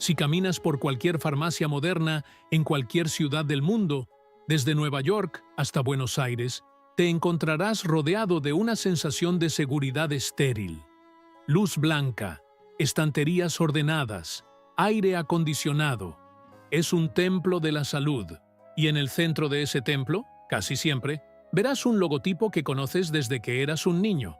Si caminas por cualquier farmacia moderna en cualquier ciudad del mundo, desde Nueva York hasta Buenos Aires, te encontrarás rodeado de una sensación de seguridad estéril. Luz blanca, estanterías ordenadas, aire acondicionado. Es un templo de la salud. Y en el centro de ese templo, casi siempre, verás un logotipo que conoces desde que eras un niño.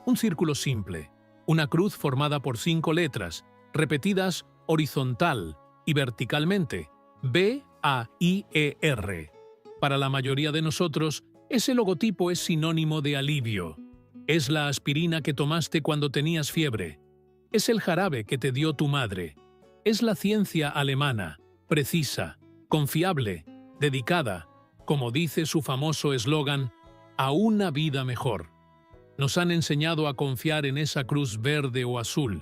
Un círculo simple, una cruz formada por 5 letras, repetidas horizontal y verticalmente, B-A-I-E-R. Para la mayoría de nosotros, ese logotipo es sinónimo de alivio. Es la aspirina que tomaste cuando tenías fiebre. Es el jarabe que te dio tu madre. Es la ciencia alemana, precisa, confiable, dedicada, como dice su famoso eslogan, a una vida mejor. Nos han enseñado a confiar en esa cruz verde o azul.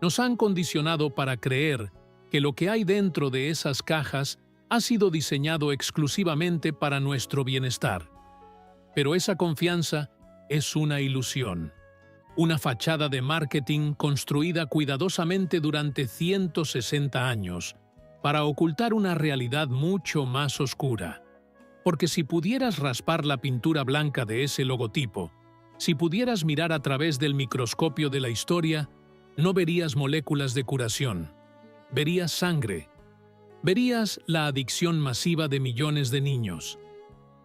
Nos han condicionado para creer que lo que hay dentro de esas cajas ha sido diseñado exclusivamente para nuestro bienestar. Pero esa confianza es una ilusión, una fachada de marketing construida cuidadosamente durante 160 años para ocultar una realidad mucho más oscura. Porque si pudieras raspar la pintura blanca de ese logotipo, si pudieras mirar a través del microscopio de la historia, no verías moléculas de curación, verías sangre, verías la adicción masiva de millones de niños,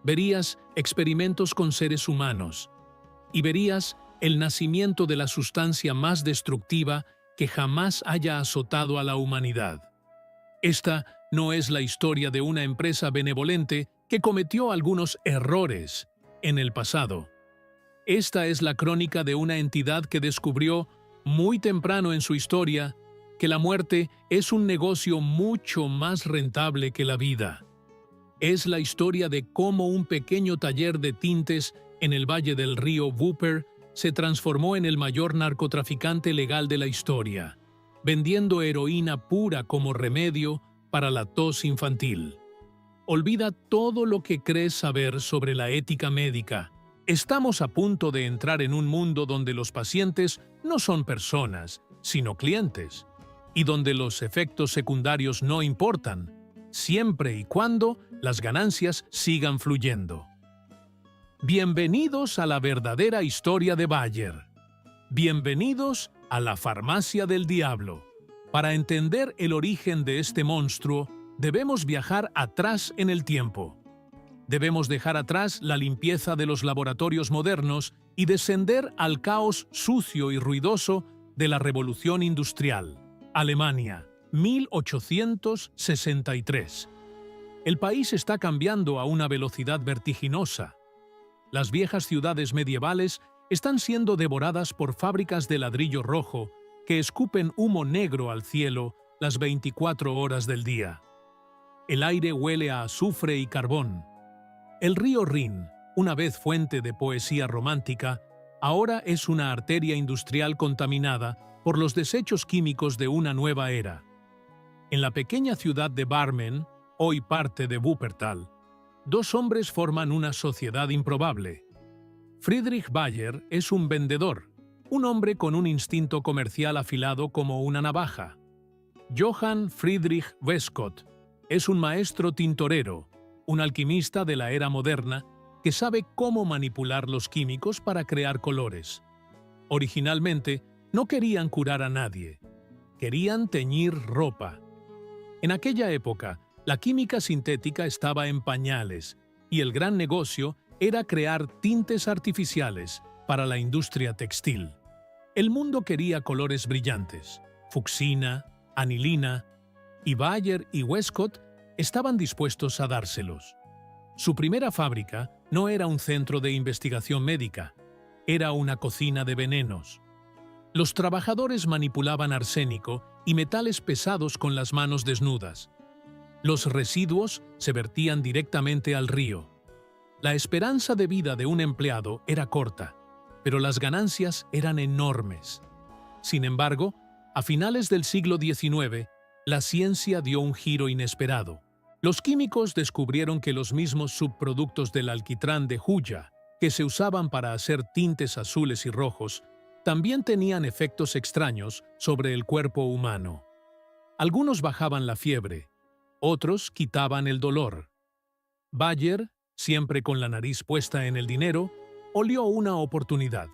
verías experimentos con seres humanos y verías el nacimiento de la sustancia más destructiva que jamás haya azotado a la humanidad. Esta no es la historia de una empresa benevolente que cometió algunos errores en el pasado. Esta es la crónica de una entidad que descubrió muy temprano en su historia que la muerte es un negocio mucho más rentable que la vida. Es la historia de cómo un pequeño taller de tintes en el valle del río Wupper se transformó en el mayor narcotraficante legal de la historia, vendiendo heroína pura como remedio para la tos infantil. Olvida todo lo que crees saber sobre la ética médica. Estamos a punto de entrar en un mundo donde los pacientes no son personas, sino clientes, y donde los efectos secundarios no importan, siempre y cuando las ganancias sigan fluyendo. Bienvenidos a la verdadera historia de Bayer. Bienvenidos a la farmacia del diablo. Para entender el origen de este monstruo, debemos viajar atrás en el tiempo. Debemos dejar atrás la limpieza de los laboratorios modernos y descender al caos sucio y ruidoso de la Revolución Industrial. Alemania, 1863. El país está cambiando a una velocidad vertiginosa. Las viejas ciudades medievales están siendo devoradas por fábricas de ladrillo rojo que escupen humo negro al cielo las 24 horas del día. El aire huele a azufre y carbón. El río Rin, una vez fuente de poesía romántica, ahora es una arteria industrial contaminada por los desechos químicos de una nueva era. En la pequeña ciudad de Barmen, hoy parte de Wuppertal, 2 hombres forman una sociedad improbable. Friedrich Bayer es un vendedor, un hombre con un instinto comercial afilado como una navaja. Johann Friedrich Westcott es un maestro tintorero, un alquimista de la era moderna que sabe cómo manipular los químicos para crear colores. Originalmente, no querían curar a nadie. Querían teñir ropa. En aquella época, la química sintética estaba en pañales y el gran negocio era crear tintes artificiales para la industria textil. El mundo quería colores brillantes, fucsina, anilina, y Bayer y Westcott estaban dispuestos a dárselos. Su primera fábrica no era un centro de investigación médica, era una cocina de venenos. Los trabajadores manipulaban arsénico y metales pesados con las manos desnudas. Los residuos se vertían directamente al río. La esperanza de vida de un empleado era corta, pero las ganancias eran enormes. Sin embargo, a finales del siglo XIX, la ciencia dio un giro inesperado. Los químicos descubrieron que los mismos subproductos del alquitrán de Huya, que se usaban para hacer tintes azules y rojos, también tenían efectos extraños sobre el cuerpo humano. Algunos bajaban la fiebre, otros quitaban el dolor. Bayer, siempre con la nariz puesta en el dinero, olió una oportunidad.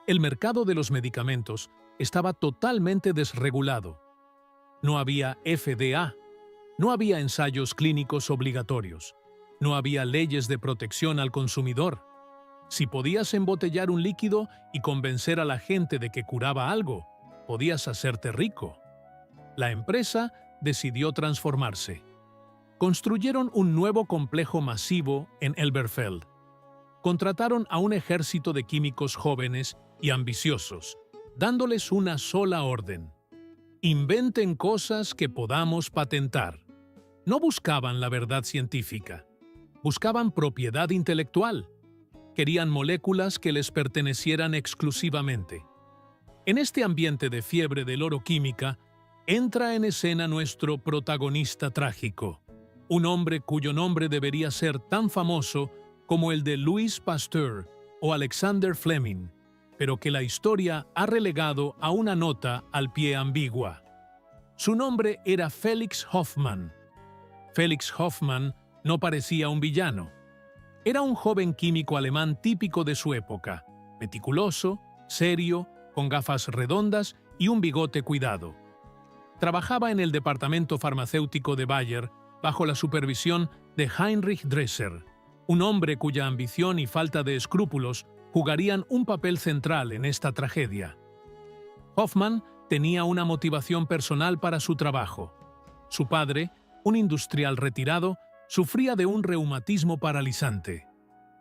El mercado de los medicamentos estaba totalmente desregulado. No había FDA, no había ensayos clínicos obligatorios, no había leyes de protección al consumidor. Si podías embotellar un líquido y convencer a la gente de que curaba algo, podías hacerte rico. La empresa decidió transformarse. Construyeron un nuevo complejo masivo en Elberfeld. Contrataron a un ejército de químicos jóvenes y ambiciosos, dándoles una sola orden: inventen cosas que podamos patentar. No buscaban la verdad científica, buscaban propiedad intelectual. Querían moléculas que les pertenecieran exclusivamente. En este ambiente de fiebre del oro química, entra en escena nuestro protagonista trágico, un hombre cuyo nombre debería ser tan famoso como el de Louis Pasteur o Alexander Fleming, pero que la historia ha relegado a una nota al pie ambigua. Su nombre era Felix Hoffmann. Felix Hoffmann no parecía un villano. Era un joven químico alemán típico de su época, meticuloso, serio, con gafas redondas y un bigote cuidado. Trabajaba en el departamento farmacéutico de Bayer bajo la supervisión de Heinrich Dresser, un hombre cuya ambición y falta de escrúpulos jugarían un papel central en esta tragedia. Hoffmann tenía una motivación personal para su trabajo. Su padre, un industrial retirado, sufría de un reumatismo paralizante.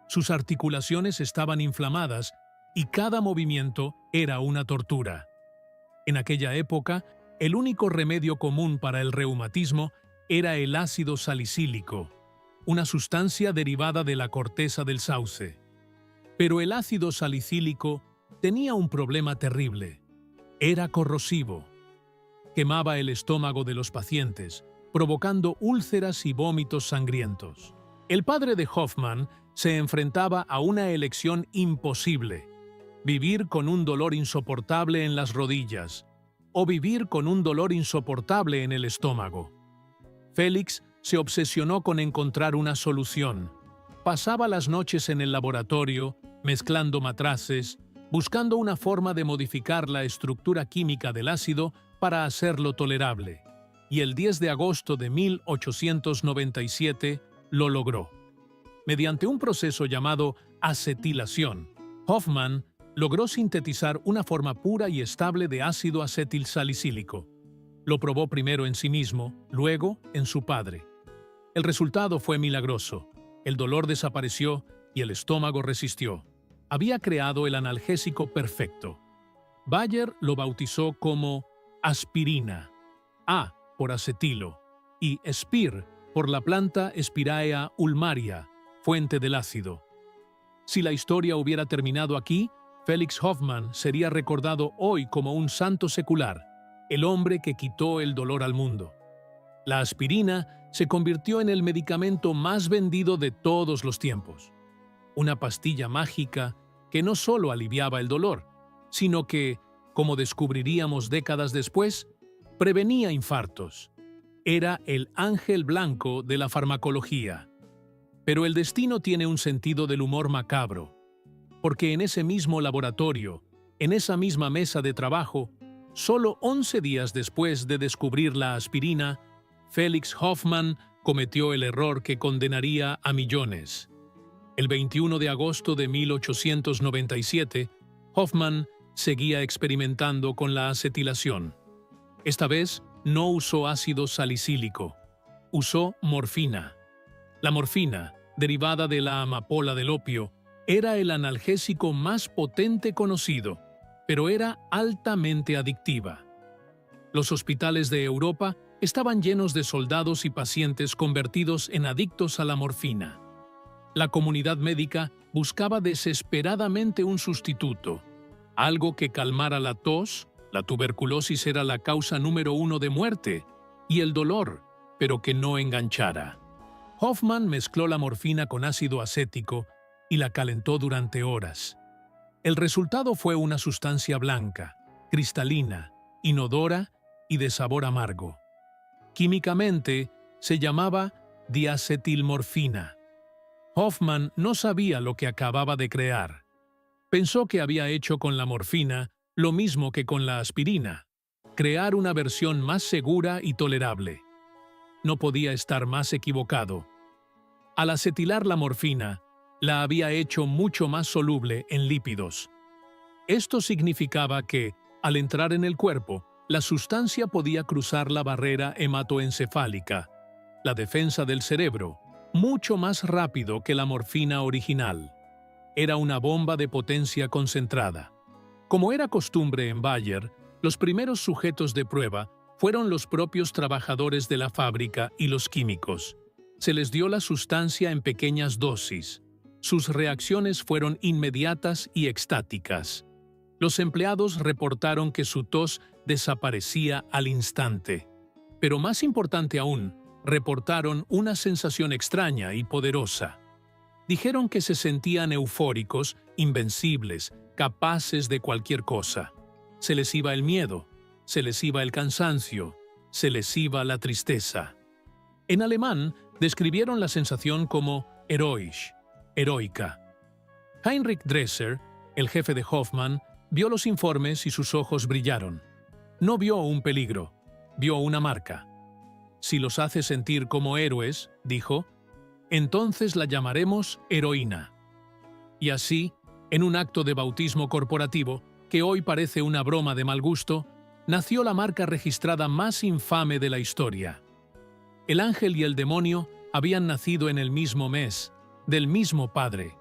Sus articulaciones estaban inflamadas y cada movimiento era una tortura. En aquella época, el único remedio común para el reumatismo era el ácido salicílico, una sustancia derivada de la corteza del sauce. Pero el ácido salicílico tenía un problema terrible. Era corrosivo. Quemaba el estómago de los pacientes, provocando úlceras y vómitos sangrientos. El padre de Hoffmann se enfrentaba a una elección imposible: vivir con un dolor insoportable en las rodillas o vivir con un dolor insoportable en el estómago. Félix se obsesionó con encontrar una solución. Pasaba las noches en el laboratorio, mezclando matraces, buscando una forma de modificar la estructura química del ácido para hacerlo tolerable. Y el 10 de agosto de 1897 lo logró. Mediante un proceso llamado acetilación, Hoffmann logró sintetizar una forma pura y estable de ácido acetilsalicílico. Lo probó primero en sí mismo, luego en su padre. El resultado fue milagroso. El dolor desapareció y el estómago resistió. Había creado el analgésico perfecto. Bayer lo bautizó como aspirina, A por acetilo, y Spir por la planta Spiraea ulmaria, fuente del ácido. Si la historia hubiera terminado aquí, Felix Hoffmann sería recordado hoy como un santo secular, el hombre que quitó el dolor al mundo. La aspirina se convirtió en el medicamento más vendido de todos los tiempos. Una pastilla mágica que no solo aliviaba el dolor, sino que, como descubriríamos décadas después, prevenía infartos. Era el ángel blanco de la farmacología. Pero el destino tiene un sentido del humor macabro, porque en ese mismo laboratorio, en esa misma mesa de trabajo, solo 11 días después de descubrir la aspirina, Felix Hoffmann cometió el error que condenaría a millones. El 21 de agosto de 1897, Hoffmann seguía experimentando con la acetilación. Esta vez no usó ácido salicílico, usó morfina. La morfina, derivada de la amapola del opio, era el analgésico más potente conocido, pero era altamente adictiva. Los hospitales de Europa estaban llenos de soldados y pacientes convertidos en adictos a la morfina. La comunidad médica buscaba desesperadamente un sustituto, algo que calmara la tos. La tuberculosis era la causa número 1 de muerte, y el dolor, pero que no enganchara. Hoffmann mezcló la morfina con ácido acético y la calentó durante horas. El resultado fue una sustancia blanca, cristalina, inodora y de sabor amargo. Químicamente, se llamaba diacetilmorfina. Hoffman no sabía lo que acababa de crear. Pensó que había hecho con la morfina lo mismo que con la aspirina, crear una versión más segura y tolerable. No podía estar más equivocado. Al acetilar la morfina, la había hecho mucho más soluble en lípidos. Esto significaba que, al entrar en el cuerpo, la sustancia podía cruzar la barrera hematoencefálica, la defensa del cerebro, mucho más rápido que la morfina original. Era una bomba de potencia concentrada. Como era costumbre en Bayer, los primeros sujetos de prueba fueron los propios trabajadores de la fábrica y los químicos. Se les dio la sustancia en pequeñas dosis. Sus reacciones fueron inmediatas y extáticas. Los empleados reportaron que su tos desaparecía al instante. Pero más importante aún, reportaron una sensación extraña y poderosa. Dijeron que se sentían eufóricos, invencibles, capaces de cualquier cosa. Se les iba el miedo, se les iba el cansancio, se les iba la tristeza. En alemán, describieron la sensación como heroisch, heroica. Heinrich Dresser, el jefe de Hoffman, vio los informes y sus ojos brillaron. No vio un peligro, vio una marca. Si los hace sentir como héroes, dijo, entonces la llamaremos heroína. Y así, en un acto de bautismo corporativo, que hoy parece una broma de mal gusto, nació la marca registrada más infame de la historia. El ángel y el demonio habían nacido en el mismo mes, del mismo padre.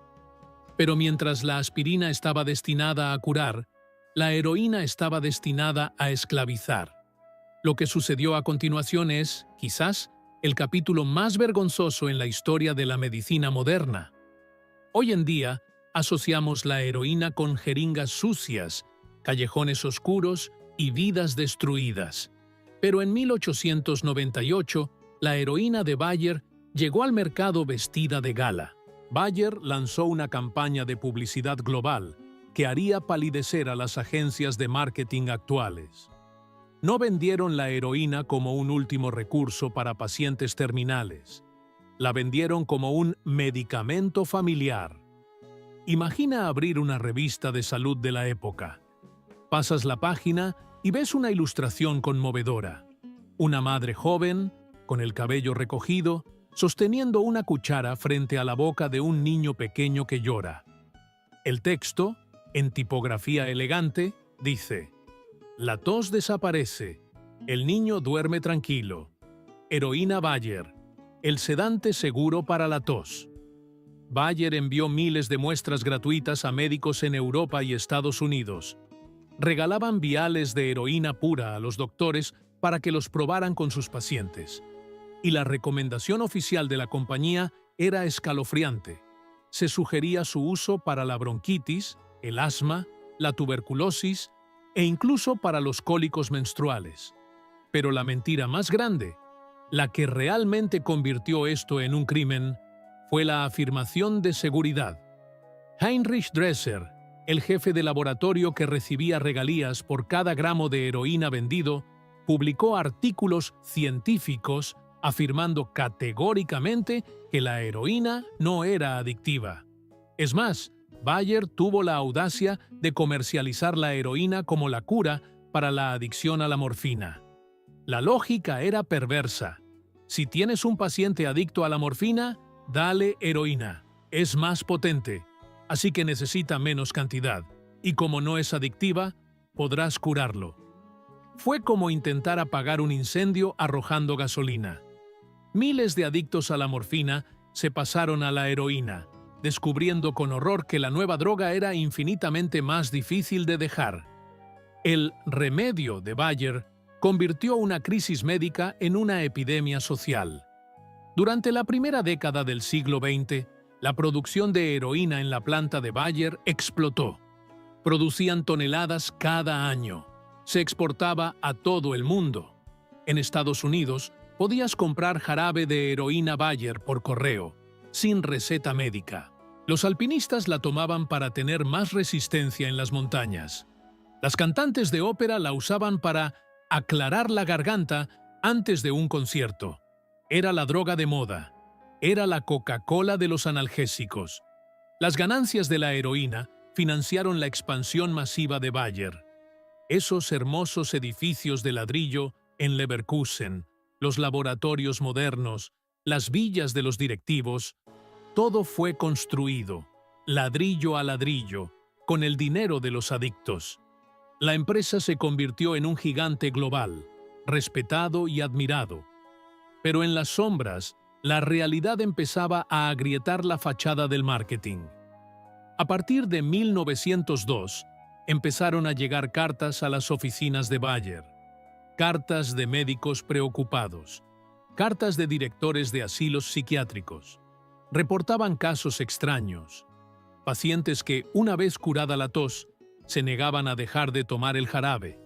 Pero mientras la aspirina estaba destinada a curar, la heroína estaba destinada a esclavizar. Lo que sucedió a continuación es, quizás, el capítulo más vergonzoso en la historia de la medicina moderna. Hoy en día, asociamos la heroína con jeringas sucias, callejones oscuros y vidas destruidas. Pero en 1898, la heroína de Bayer llegó al mercado vestida de gala. Bayer lanzó una campaña de publicidad global que haría palidecer a las agencias de marketing actuales. No vendieron la heroína como un último recurso para pacientes terminales. La vendieron como un medicamento familiar. Imagina abrir una revista de salud de la época. Pasas la página y ves una ilustración conmovedora. Una madre joven, con el cabello recogido, sosteniendo una cuchara frente a la boca de un niño pequeño que llora. El texto, en tipografía elegante, dice: la tos desaparece, el niño duerme tranquilo. Heroína Bayer, el sedante seguro para la tos. Bayer envió miles de muestras gratuitas a médicos en Europa y Estados Unidos. Regalaban viales de heroína pura a los doctores para que los probaran con sus pacientes. Y la recomendación oficial de la compañía era escalofriante. Se sugería su uso para la bronquitis, el asma, la tuberculosis e incluso para los cólicos menstruales. Pero la mentira más grande, la que realmente convirtió esto en un crimen, fue la afirmación de seguridad. Heinrich Dresser, el jefe de laboratorio que recibía regalías por cada gramo de heroína vendido, publicó artículos científicos afirmando categóricamente que la heroína no era adictiva. Es más, Bayer tuvo la audacia de comercializar la heroína como la cura para la adicción a la morfina. La lógica era perversa. Si tienes un paciente adicto a la morfina, dale heroína. Es más potente, así que necesita menos cantidad. Y como no es adictiva, podrás curarlo. Fue como intentar apagar un incendio arrojando gasolina. Miles de adictos a la morfina se pasaron a la heroína, descubriendo con horror que la nueva droga era infinitamente más difícil de dejar. El remedio de Bayer convirtió una crisis médica en una epidemia social. Durante la primera década del siglo XX, la producción de heroína en la planta de Bayer explotó. Producían toneladas cada año. Se exportaba a todo el mundo. En Estados Unidos, podías comprar jarabe de heroína Bayer por correo, sin receta médica. Los alpinistas la tomaban para tener más resistencia en las montañas. Las cantantes de ópera la usaban para aclarar la garganta Antes de un concierto, era la droga de moda, era la Coca-Cola de los analgésicos. Las ganancias de la heroína financiaron la expansión masiva de Bayer. Esos hermosos edificios de ladrillo en Leverkusen, los laboratorios modernos, las villas de los directivos, todo fue construido, ladrillo a ladrillo, con el dinero de los adictos. La empresa se convirtió en un gigante global, respetado y admirado. Pero en las sombras, la realidad empezaba a agrietar la fachada del marketing. A partir de 1902, empezaron a llegar cartas a las oficinas de Bayer. Cartas de médicos preocupados. Cartas de directores de asilos psiquiátricos. Reportaban casos extraños. Pacientes que, una vez curada la tos, se negaban a dejar de tomar el jarabe.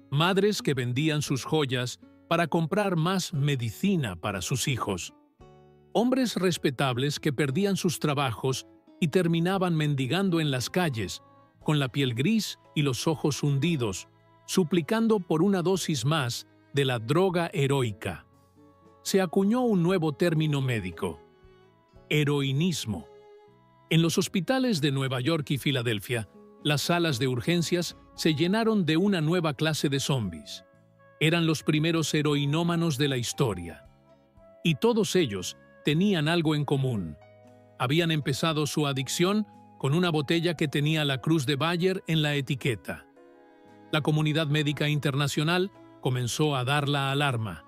Madres que vendían sus joyas para comprar más medicina para sus hijos. Hombres respetables que perdían sus trabajos y terminaban mendigando en las calles, con la piel gris y los ojos hundidos, suplicando por una dosis más de la droga heroica. Se acuñó un nuevo término médico: heroinismo. En los hospitales de Nueva York y Filadelfia, las salas de urgencias se llenaron de una nueva clase de zombies. Eran los primeros heroinómanos de la historia. Y todos ellos tenían algo en común. Habían empezado su adicción con una botella que tenía la cruz de Bayer en la etiqueta. La comunidad médica internacional comenzó a dar la alarma.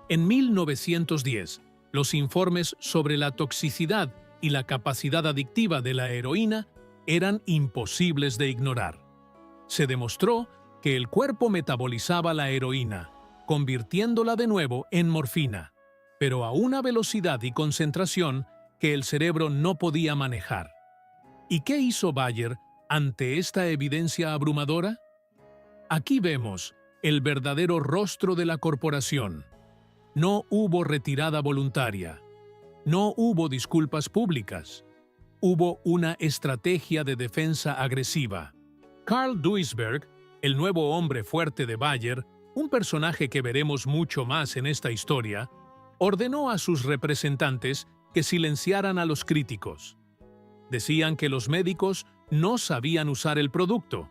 En 1910, los informes sobre la toxicidad y la capacidad adictiva de la heroína eran imposibles de ignorar. Se demostró que el cuerpo metabolizaba la heroína, convirtiéndola de nuevo en morfina, pero a una velocidad y concentración que el cerebro no podía manejar. ¿Y qué hizo Bayer ante esta evidencia abrumadora? Aquí vemos el verdadero rostro de la corporación. No hubo retirada voluntaria. No hubo disculpas públicas. Hubo una estrategia de defensa agresiva. Carl Duisberg, el nuevo hombre fuerte de Bayer, un personaje que veremos mucho más en esta historia, ordenó a sus representantes que silenciaran a los críticos. Decían que los médicos no sabían usar el producto,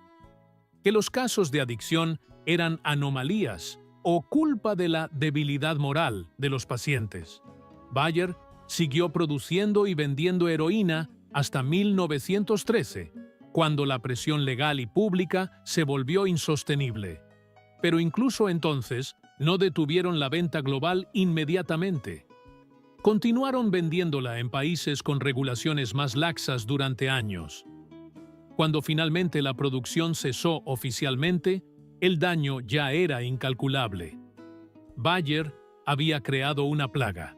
que los casos de adicción eran anomalías o culpa de la debilidad moral de los pacientes. Bayer siguió produciendo y vendiendo heroína hasta 1913, cuando la presión legal y pública se volvió insostenible. Pero incluso entonces, no detuvieron la venta global inmediatamente. Continuaron vendiéndola en países con regulaciones más laxas durante años. Cuando finalmente la producción cesó oficialmente, el daño ya era incalculable. Bayer había creado una plaga.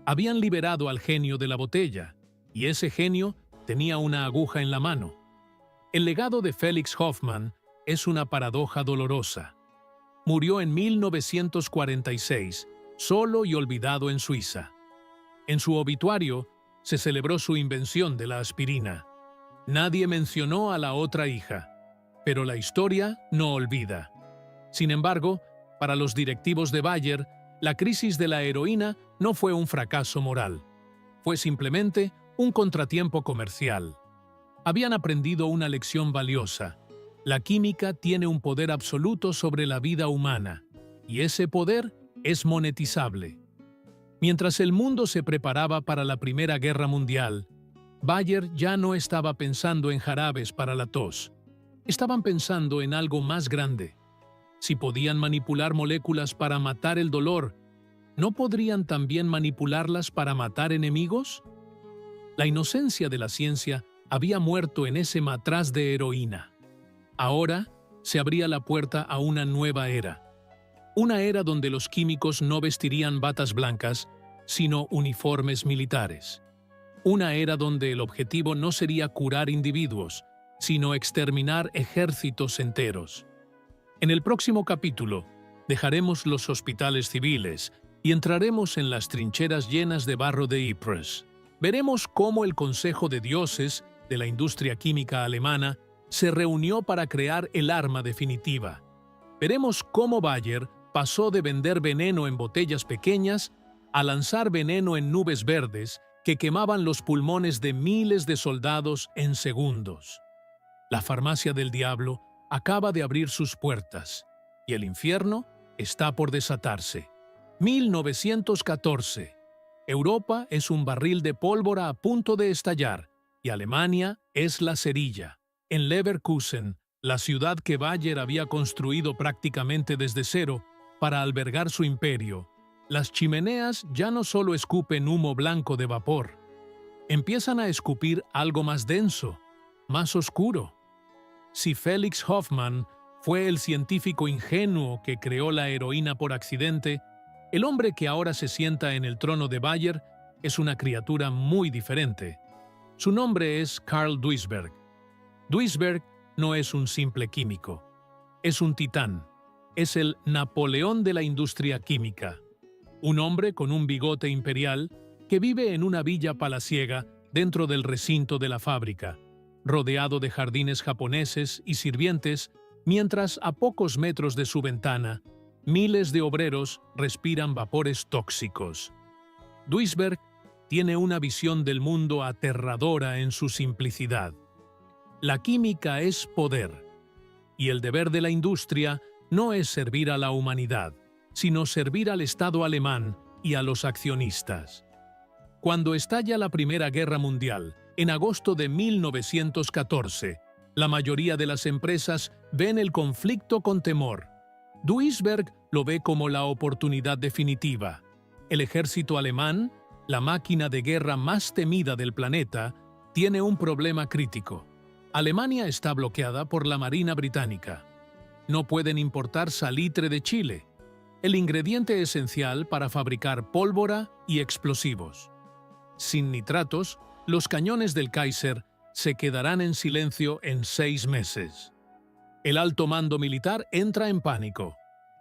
Habían liberado al genio de la botella, y ese genio tenía una aguja en la mano. El legado de Felix Hoffmann es una paradoja dolorosa. Murió en 1946, solo y olvidado en Suiza. En su obituario se celebró su invención de la aspirina. Nadie mencionó a la otra hija, pero la historia no olvida. Sin embargo, para los directivos de Bayer, la crisis de la heroína no fue un fracaso moral. Fue simplemente un contratiempo comercial. Habían aprendido una lección valiosa. La química tiene un poder absoluto sobre la vida humana, y ese poder es monetizable. Mientras el mundo se preparaba para la Primera Guerra Mundial, Bayer ya no estaba pensando en jarabes para la tos. Estaban pensando en algo más grande. Si podían manipular moléculas para matar el dolor, ¿no podrían también manipularlas para matar enemigos? La inocencia de la ciencia había muerto en ese matraz de heroína. Ahora se abría la puerta a una nueva era. Una era donde los químicos no vestirían batas blancas, sino uniformes militares. Una era donde el objetivo no sería curar individuos, sino exterminar ejércitos enteros. En el próximo capítulo, dejaremos los hospitales civiles y entraremos en las trincheras llenas de barro de Ypres. Veremos cómo el Consejo de Dioses de la industria química alemana se reunió para crear el arma definitiva. Veremos cómo Bayer pasó de vender veneno en botellas pequeñas a lanzar veneno en nubes verdes que quemaban los pulmones de miles de soldados en segundos. La farmacia del diablo acaba de abrir sus puertas y el infierno está por desatarse. 1914. Europa es un barril de pólvora a punto de estallar y Alemania es la cerilla. En Leverkusen, la ciudad que Bayer había construido prácticamente desde cero para albergar su imperio, las chimeneas ya no solo escupen humo blanco de vapor, empiezan a escupir algo más denso, más oscuro. Si Felix Hoffmann fue el científico ingenuo que creó la heroína por accidente, el hombre que ahora se sienta en el trono de Bayer es una criatura muy diferente. Su nombre es Carl Duisberg. Duisberg no es un simple químico, es un titán, es el Napoleón de la industria química. Un hombre con un bigote imperial que vive en una villa palaciega dentro del recinto de la fábrica, rodeado de jardines japoneses y sirvientes, mientras a pocos metros de su ventana, miles de obreros respiran vapores tóxicos. Duisberg tiene una visión del mundo aterradora en su simplicidad. La química es poder, y el deber de la industria no es servir a la humanidad, sino servir al Estado alemán y a los accionistas. Cuando estalla la Primera Guerra Mundial, en agosto de 1914, la mayoría de las empresas ven el conflicto con temor. Duisberg lo ve como la oportunidad definitiva. El ejército alemán, la máquina de guerra más temida del planeta, tiene un problema crítico. Alemania está bloqueada por la Marina Británica. No pueden importar salitre de Chile, el ingrediente esencial para fabricar pólvora y explosivos. Sin nitratos, los cañones del Kaiser se quedarán en silencio en 6 meses. El alto mando militar entra en pánico.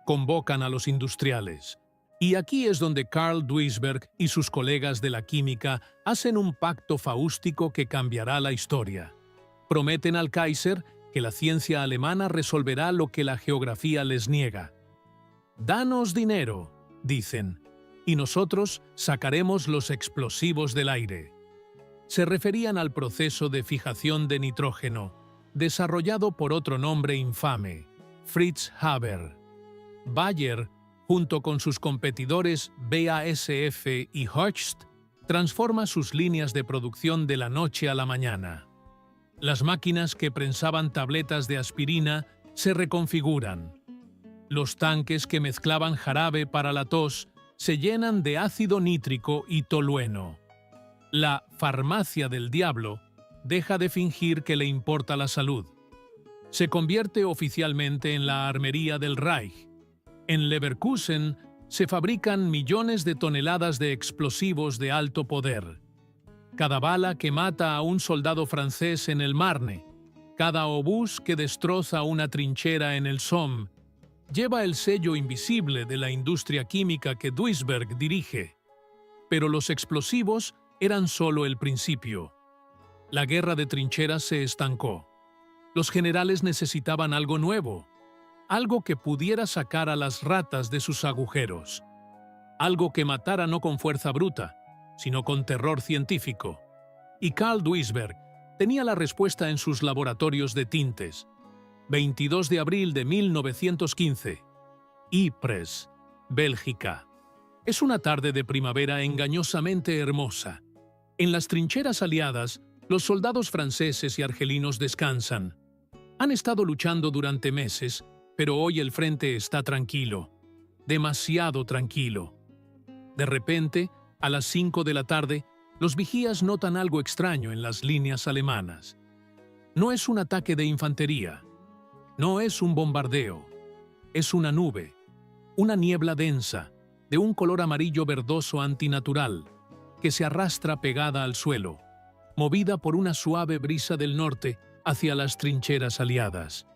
Convocan a los industriales. Y aquí es donde Carl Duisberg y sus colegas de la química hacen un pacto faústico que cambiará la historia. Prometen al Kaiser que la ciencia alemana resolverá lo que la geografía les niega. «Danos dinero», dicen, «y nosotros sacaremos los explosivos del aire». Se referían al proceso de fijación de nitrógeno, desarrollado por otro nombre infame, Fritz Haber. Bayer, junto con sus competidores BASF y Hoechst, transforma sus líneas de producción de la noche a la mañana. Las máquinas que prensaban tabletas de aspirina se reconfiguran. Los tanques que mezclaban jarabe para la tos se llenan de ácido nítrico y tolueno. La farmacia del diablo deja de fingir que le importa la salud. Se convierte oficialmente en la armería del Reich. En Leverkusen se fabrican millones de toneladas de explosivos de alto poder. Cada bala que mata a un soldado francés en el Marne, cada obús que destroza una trinchera en el Somme, lleva el sello invisible de la industria química que Duisberg dirige. Pero los explosivos eran solo el principio. La guerra de trincheras se estancó. Los generales necesitaban algo nuevo, algo que pudiera sacar a las ratas de sus agujeros, algo que matara no con fuerza bruta, sino con terror científico. Y Carl Duisberg tenía la respuesta en sus laboratorios de tintes. 22 de abril de 1915. Ypres, Bélgica. Es una tarde de primavera engañosamente hermosa. En las trincheras aliadas, los soldados franceses y argelinos descansan. Han estado luchando durante meses, pero hoy el frente está tranquilo. Demasiado tranquilo. De repente, a las 5 de la tarde, los vigías notan algo extraño en las líneas alemanas. No es un ataque de infantería. No es un bombardeo. Es una nube, una niebla densa, de un color amarillo verdoso antinatural, que se arrastra pegada al suelo, movida por una suave brisa del norte hacia las trincheras aliadas.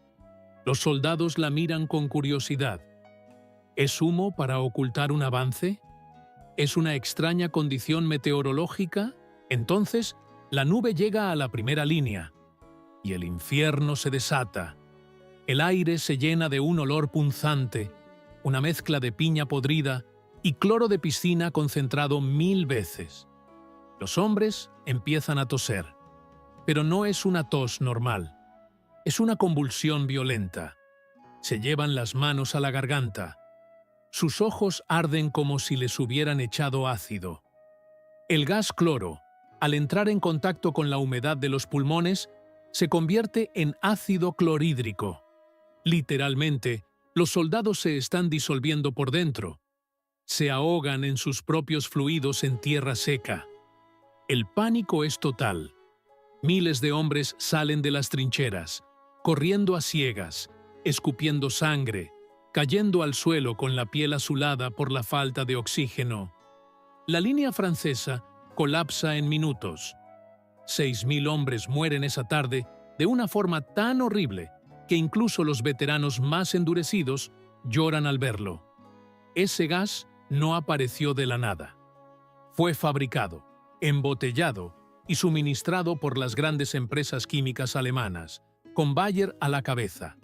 Los soldados la miran con curiosidad. ¿Es humo para ocultar un avance? ¿Es una extraña condición meteorológica? Entonces, la nube llega a la primera línea, y el infierno se desata. El aire se llena de un olor punzante, una mezcla de piña podrida y cloro de piscina concentrado 1000 veces. Los hombres empiezan a toser, pero no es una tos normal, es una convulsión violenta. Se llevan las manos a la garganta. Sus ojos arden como si les hubieran echado ácido. El gas cloro, al entrar en contacto con la humedad de los pulmones, se convierte en ácido clorhídrico. Literalmente, los soldados se están disolviendo por dentro. Se ahogan en sus propios fluidos en tierra seca. El pánico es total. Miles de hombres salen de las trincheras, corriendo a ciegas, escupiendo sangre, cayendo al suelo con la piel azulada por la falta de oxígeno. La línea francesa colapsa en minutos. 6000 hombres mueren esa tarde de una forma tan horrible que incluso los veteranos más endurecidos lloran al verlo. Ese gas no apareció de la nada. Fue fabricado, embotellado y suministrado por las grandes empresas químicas alemanas, con Bayer a la cabeza.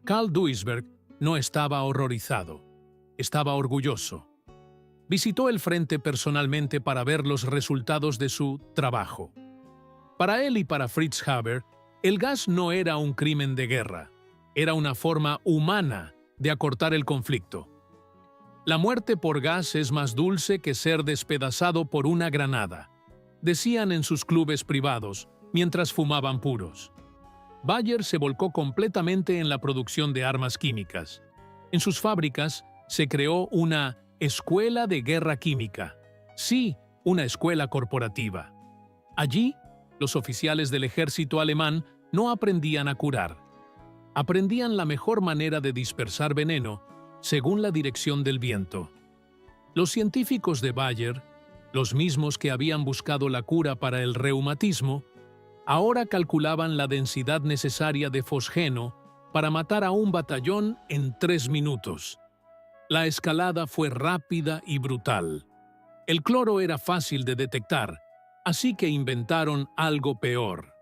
Karl Duisberg no estaba horrorizado, estaba orgulloso. Visitó el frente personalmente para ver los resultados de su trabajo. Para él y para Fritz Haber, el gas no era un crimen de guerra, era una forma humana de acortar el conflicto. La muerte por gas es más dulce que ser despedazado por una granada, decían en sus clubes privados mientras fumaban puros. Bayer se volcó completamente en la producción de armas químicas. En sus fábricas se creó una escuela de guerra química. Sí, una escuela corporativa. Allí, los oficiales del ejército alemán no aprendían a curar. Aprendían la mejor manera de dispersar veneno según la dirección del viento. Los científicos de Bayer, los mismos que habían buscado la cura para el reumatismo, ahora calculaban la densidad necesaria de fosgeno para matar a un batallón en 3 minutos. La escalada fue rápida y brutal. El cloro era fácil de detectar, así que inventaron algo peor: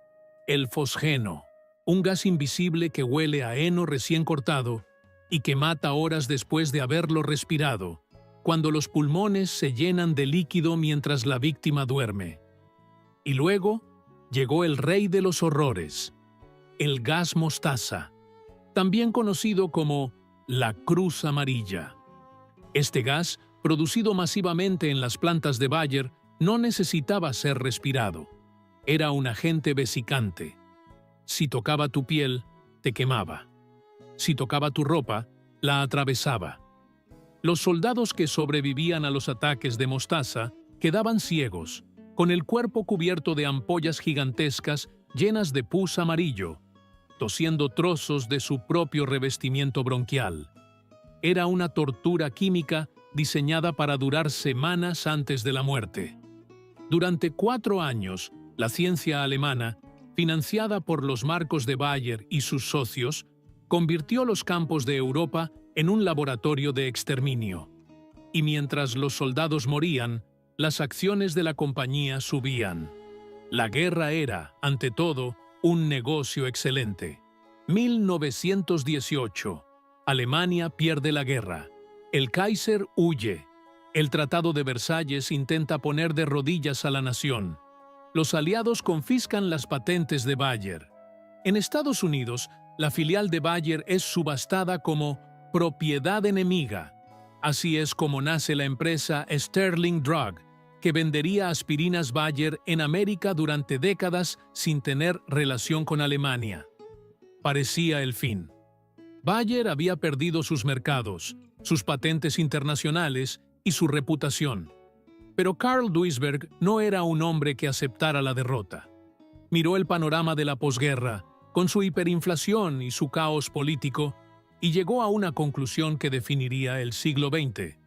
el fosgeno, un gas invisible que huele a heno recién cortado y que mata horas después de haberlo respirado, cuando los pulmones se llenan de líquido mientras la víctima duerme. Y luego llegó el rey de los horrores, el gas mostaza, también conocido como la Cruz Amarilla. Este gas, producido masivamente en las plantas de Bayer, no necesitaba ser respirado. Era un agente vesicante. Si tocaba tu piel, te quemaba. Si tocaba tu ropa, la atravesaba. Los soldados que sobrevivían a los ataques de mostaza quedaban ciegos, con el cuerpo cubierto de ampollas gigantescas llenas de pus amarillo, tosiendo trozos de su propio revestimiento bronquial. Era una tortura química diseñada para durar semanas antes de la muerte. Durante 4 años, la ciencia alemana, financiada por los marcos de Bayer y sus socios, convirtió los campos de Europa en un laboratorio de exterminio. Y mientras los soldados morían, las acciones de la compañía subían. La guerra era, ante todo, un negocio excelente. 1918. Alemania pierde la guerra. El Kaiser huye. El Tratado de Versalles intenta poner de rodillas a la nación. Los aliados confiscan las patentes de Bayer. En Estados Unidos, la filial de Bayer es subastada como propiedad enemiga. Así es como nace la empresa Sterling Drug, que vendería aspirinas Bayer en América durante décadas sin tener relación con Alemania. Parecía el fin. Bayer había perdido sus mercados, sus patentes internacionales y su reputación. Pero Karl Duisberg no era un hombre que aceptara la derrota. Miró el panorama de la posguerra, con su hiperinflación y su caos político, y llegó a una conclusión que definiría el siglo XX.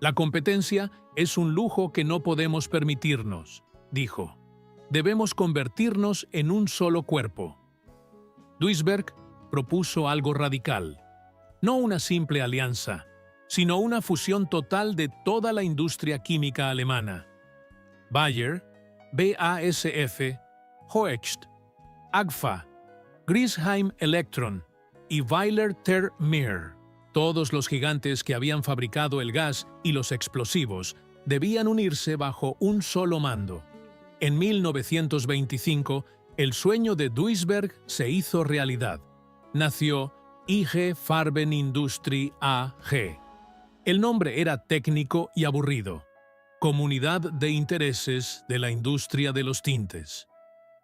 La competencia es un lujo que no podemos permitirnos, dijo. Debemos convertirnos en un solo cuerpo. Duisberg propuso algo radical. No una simple alianza, sino una fusión total de toda la industria química alemana. Bayer, BASF, Hoechst, Agfa, Griesheim Elektron y Weiler ter Meer. Todos los gigantes que habían fabricado el gas y los explosivos debían unirse bajo un solo mando. En 1925, el sueño de Duisberg se hizo realidad. Nació IG Farben Industrie AG. El nombre era técnico y aburrido. Comunidad de Intereses de la Industria de los Tintes.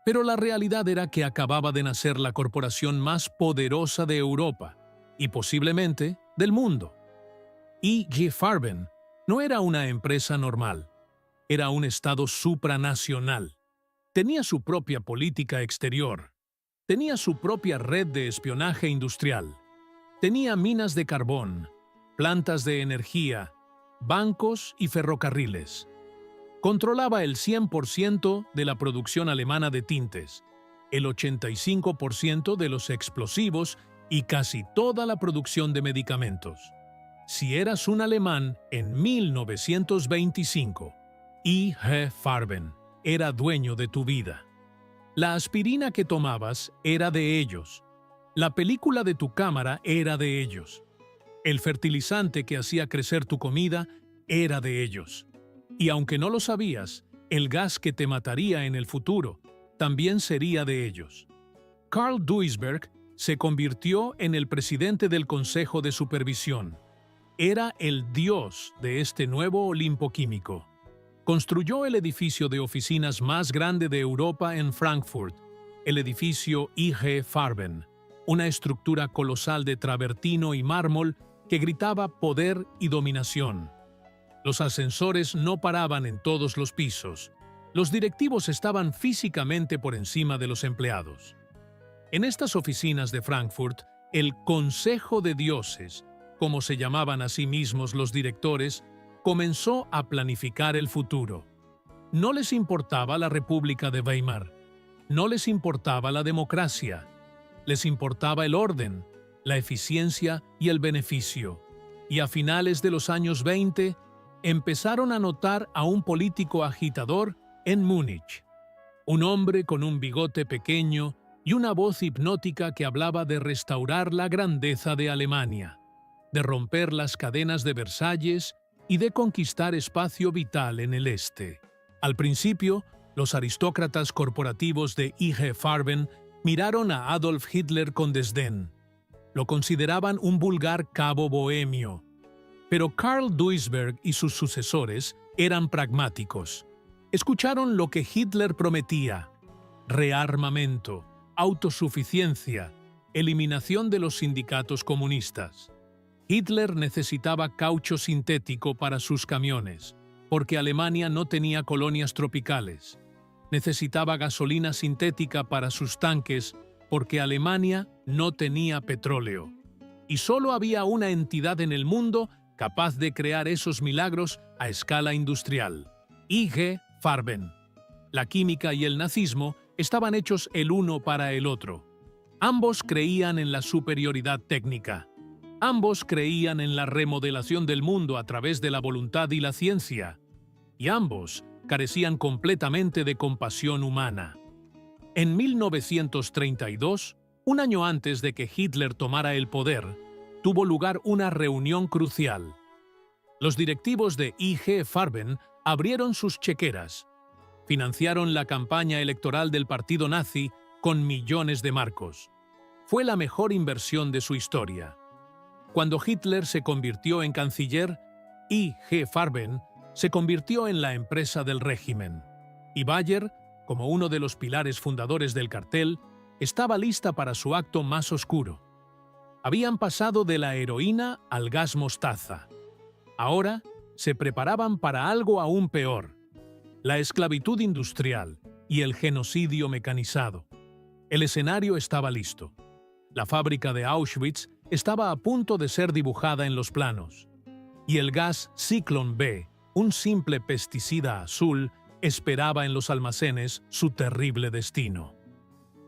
Pero la realidad era que acababa de nacer la corporación más poderosa de Europa y posiblemente del mundo. IG Farben no era una empresa normal, era un estado supranacional. Tenía su propia política exterior, tenía su propia red de espionaje industrial, tenía minas de carbón, plantas de energía, bancos y ferrocarriles. Controlaba el 100% de la producción alemana de tintes, el 85% de los explosivos y casi toda la producción de medicamentos. Si eras un alemán en 1925, IG Farben era dueño de tu vida. La aspirina que tomabas era de ellos. La película de tu cámara era de ellos. El fertilizante que hacía crecer tu comida era de ellos. Y aunque no lo sabías, el gas que te mataría en el futuro también sería de ellos. Carl Duisberg se convirtió en el presidente del Consejo de Supervisión. Era el dios de este nuevo Olimpo químico. Construyó el edificio de oficinas más grande de Europa en Frankfurt, el edificio IG Farben, una estructura colosal de travertino y mármol que gritaba poder y dominación. Los ascensores no paraban en todos los pisos. Los directivos estaban físicamente por encima de los empleados. En estas oficinas de Frankfurt, el Consejo de Dioses, como se llamaban a sí mismos los directores, comenzó a planificar el futuro. No les importaba la República de Weimar, no les importaba la democracia, les importaba el orden, la eficiencia y el beneficio. Y a finales de los años 20, empezaron a notar a un político agitador en Múnich. Un hombre con un bigote pequeño y una voz hipnótica que hablaba de restaurar la grandeza de Alemania, de romper las cadenas de Versalles y de conquistar espacio vital en el este. Al principio, los aristócratas corporativos de IG Farben miraron a Adolf Hitler con desdén. Lo consideraban un vulgar cabo bohemio. Pero Carl Duisberg y sus sucesores eran pragmáticos. Escucharon lo que Hitler prometía: rearmamento, autosuficiencia, eliminación de los sindicatos comunistas. Hitler necesitaba caucho sintético para sus camiones, porque Alemania no tenía colonias tropicales. Necesitaba gasolina sintética para sus tanques, porque Alemania no tenía petróleo. Y solo había una entidad en el mundo capaz de crear esos milagros a escala industrial: IG Farben. La química y el nazismo estaban hechos el uno para el otro. Ambos creían en la superioridad técnica. Ambos creían en la remodelación del mundo a través de la voluntad y la ciencia. Y ambos carecían completamente de compasión humana. En 1932, un año antes de que Hitler tomara el poder, tuvo lugar una reunión crucial. Los directivos de IG Farben abrieron sus chequeras, financiaron la campaña electoral del partido nazi con millones de marcos. Fue la mejor inversión de su historia. Cuando Hitler se convirtió en canciller, IG Farben se convirtió en la empresa del régimen. Y Bayer, como uno de los pilares fundadores del cartel, estaba lista para su acto más oscuro. Habían pasado de la heroína al gas mostaza. Ahora se preparaban para algo aún peor: la esclavitud industrial y el genocidio mecanizado. El escenario estaba listo. La fábrica de Auschwitz estaba a punto de ser dibujada en los planos. Y el gas Zyklon B, un simple pesticida azul, esperaba en los almacenes su terrible destino.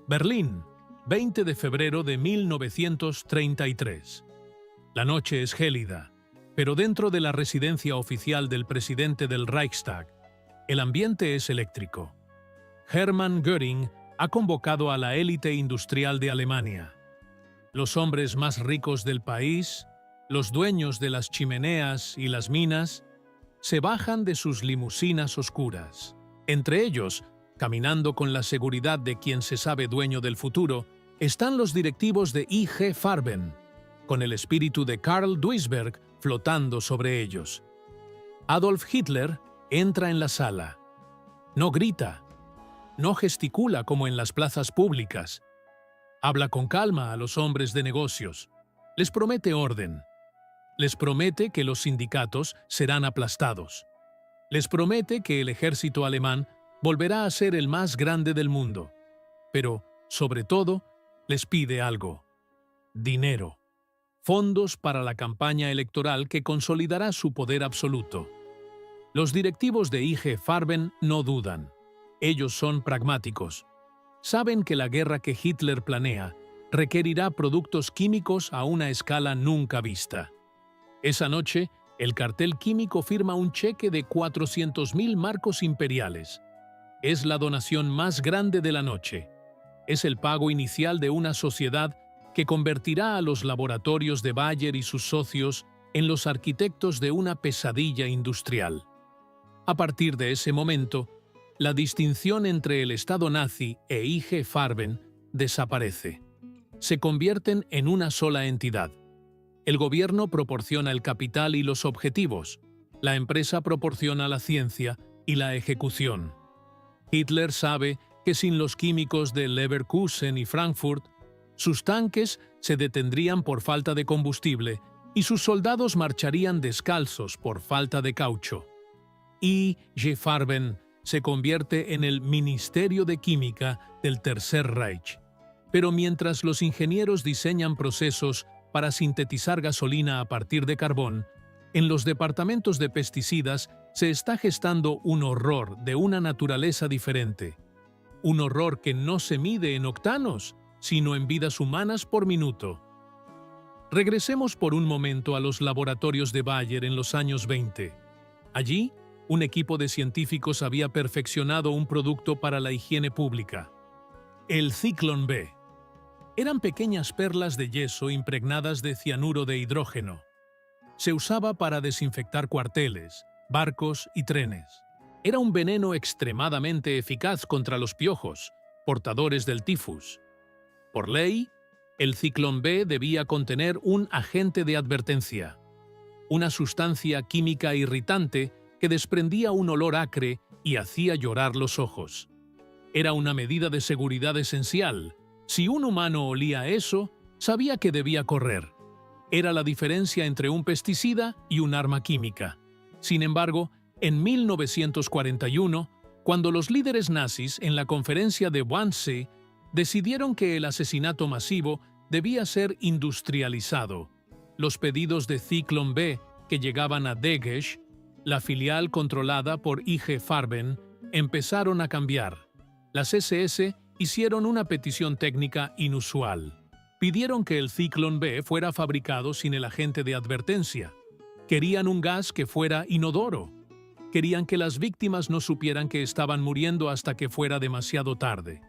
Berlín, 20 de febrero de 1933. La noche es gélida, pero dentro de la residencia oficial del presidente del Reichstag, el ambiente es eléctrico. Hermann Göring ha convocado a la élite industrial de Alemania. Los hombres más ricos del país, Los dueños de las chimeneas y las minas se bajan de sus limusinas oscuras. Entre ellos, caminando con la seguridad de quien se sabe dueño del futuro, están los directivos de IG Farben, con el espíritu de Karl Duisberg flotando sobre ellos. Adolf Hitler entra en la sala. No grita, no gesticula como en las plazas públicas. Habla con calma a los hombres de negocios. Les promete orden. Les promete que los sindicatos serán aplastados. Les promete que el ejército alemán volverá a ser el más grande del mundo. Pero, sobre todo, les pide algo: dinero. Fondos para la campaña electoral que consolidará su poder absoluto. Los directivos de IG Farben no dudan. Ellos son pragmáticos. Saben que la guerra que Hitler planea requerirá productos químicos a una escala nunca vista. Esa noche, el cartel químico firma un cheque de 400.000 marcos imperiales. Es la donación más grande de la noche. Es el pago inicial de una sociedad que convertirá a los laboratorios de Bayer y sus socios en los arquitectos de una pesadilla industrial. A partir de ese momento, la distinción entre el Estado nazi e IG Farben desaparece. Se convierten en una sola entidad. El gobierno proporciona el capital y los objetivos. La empresa proporciona la ciencia y la ejecución. Hitler sabe que sin los químicos de Leverkusen y Frankfurt, sus tanques se detendrían por falta de combustible y sus soldados marcharían descalzos por falta de caucho. IG Farben se convierte en el Ministerio de Química del Tercer Reich. Pero mientras los ingenieros diseñan procesos para sintetizar gasolina a partir de carbón, en los departamentos de pesticidas se está gestando un horror de una naturaleza diferente. Un horror que no se mide en octanos, sino en vidas humanas por minuto. Regresemos por un momento a los laboratorios de Bayer en los años 20. Allí, un equipo de científicos había perfeccionado un producto para la higiene pública: el Zyklon B. Eran pequeñas perlas de yeso impregnadas de cianuro de hidrógeno. Se usaba para desinfectar cuarteles, barcos y trenes. Era un veneno extremadamente eficaz contra los piojos, portadores del tifus. Por ley, el Zyklon B debía contener un agente de advertencia, una sustancia química irritante que desprendía un olor acre y hacía llorar los ojos. Era una medida de seguridad esencial. Si un humano olía eso, sabía que debía correr. Era la diferencia entre un pesticida y un arma química. Sin embargo, en 1941, cuando los líderes nazis en la conferencia de Wannsee decidieron que el asesinato masivo debía ser industrializado, los pedidos de Zyklon B que llegaban a Degesch, la filial controlada por IG Farben, empezaron a cambiar. Las SS hicieron una petición técnica inusual. Pidieron que el Zyklon B fuera fabricado sin el agente de advertencia. Querían un gas que fuera inodoro. Querían que las víctimas no supieran que estaban muriendo hasta que fuera demasiado tarde.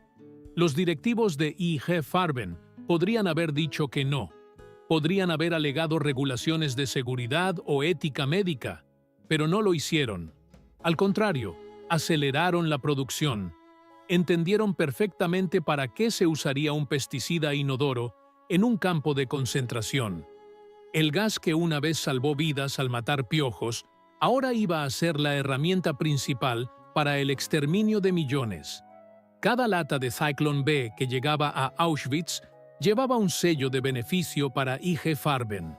Los directivos de IG Farben podrían haber dicho que no. Podrían haber alegado regulaciones de seguridad o ética médica, pero no lo hicieron. Al contrario, aceleraron la producción. Entendieron perfectamente para qué se usaría un pesticida inodoro en un campo de concentración. El gas que una vez salvó vidas al matar piojos, ahora iba a ser la herramienta principal para el exterminio de millones. Cada lata de Zyklon B que llegaba a Auschwitz llevaba un sello de beneficio para IG Farben.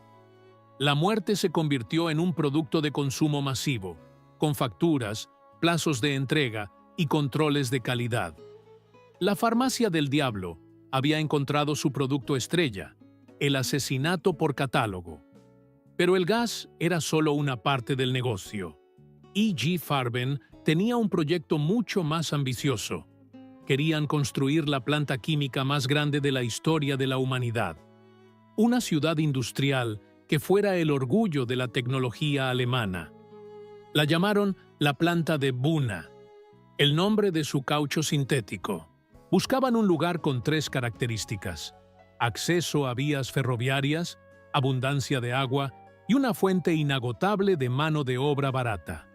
La muerte se convirtió en un producto de consumo masivo, con facturas, plazos de entrega y controles de calidad. La farmacia del diablo había encontrado su producto estrella, el asesinato por catálogo. Pero el gas era solo una parte del negocio. IG Farben tenía un proyecto mucho más ambicioso. Querían construir la planta química más grande de la historia de la humanidad. Una ciudad industrial que fuera el orgullo de la tecnología alemana. La llamaron la planta de Buna, el nombre de su caucho sintético. Buscaban un lugar con 3 características: acceso a vías ferroviarias, abundancia de agua y una fuente inagotable de mano de obra barata.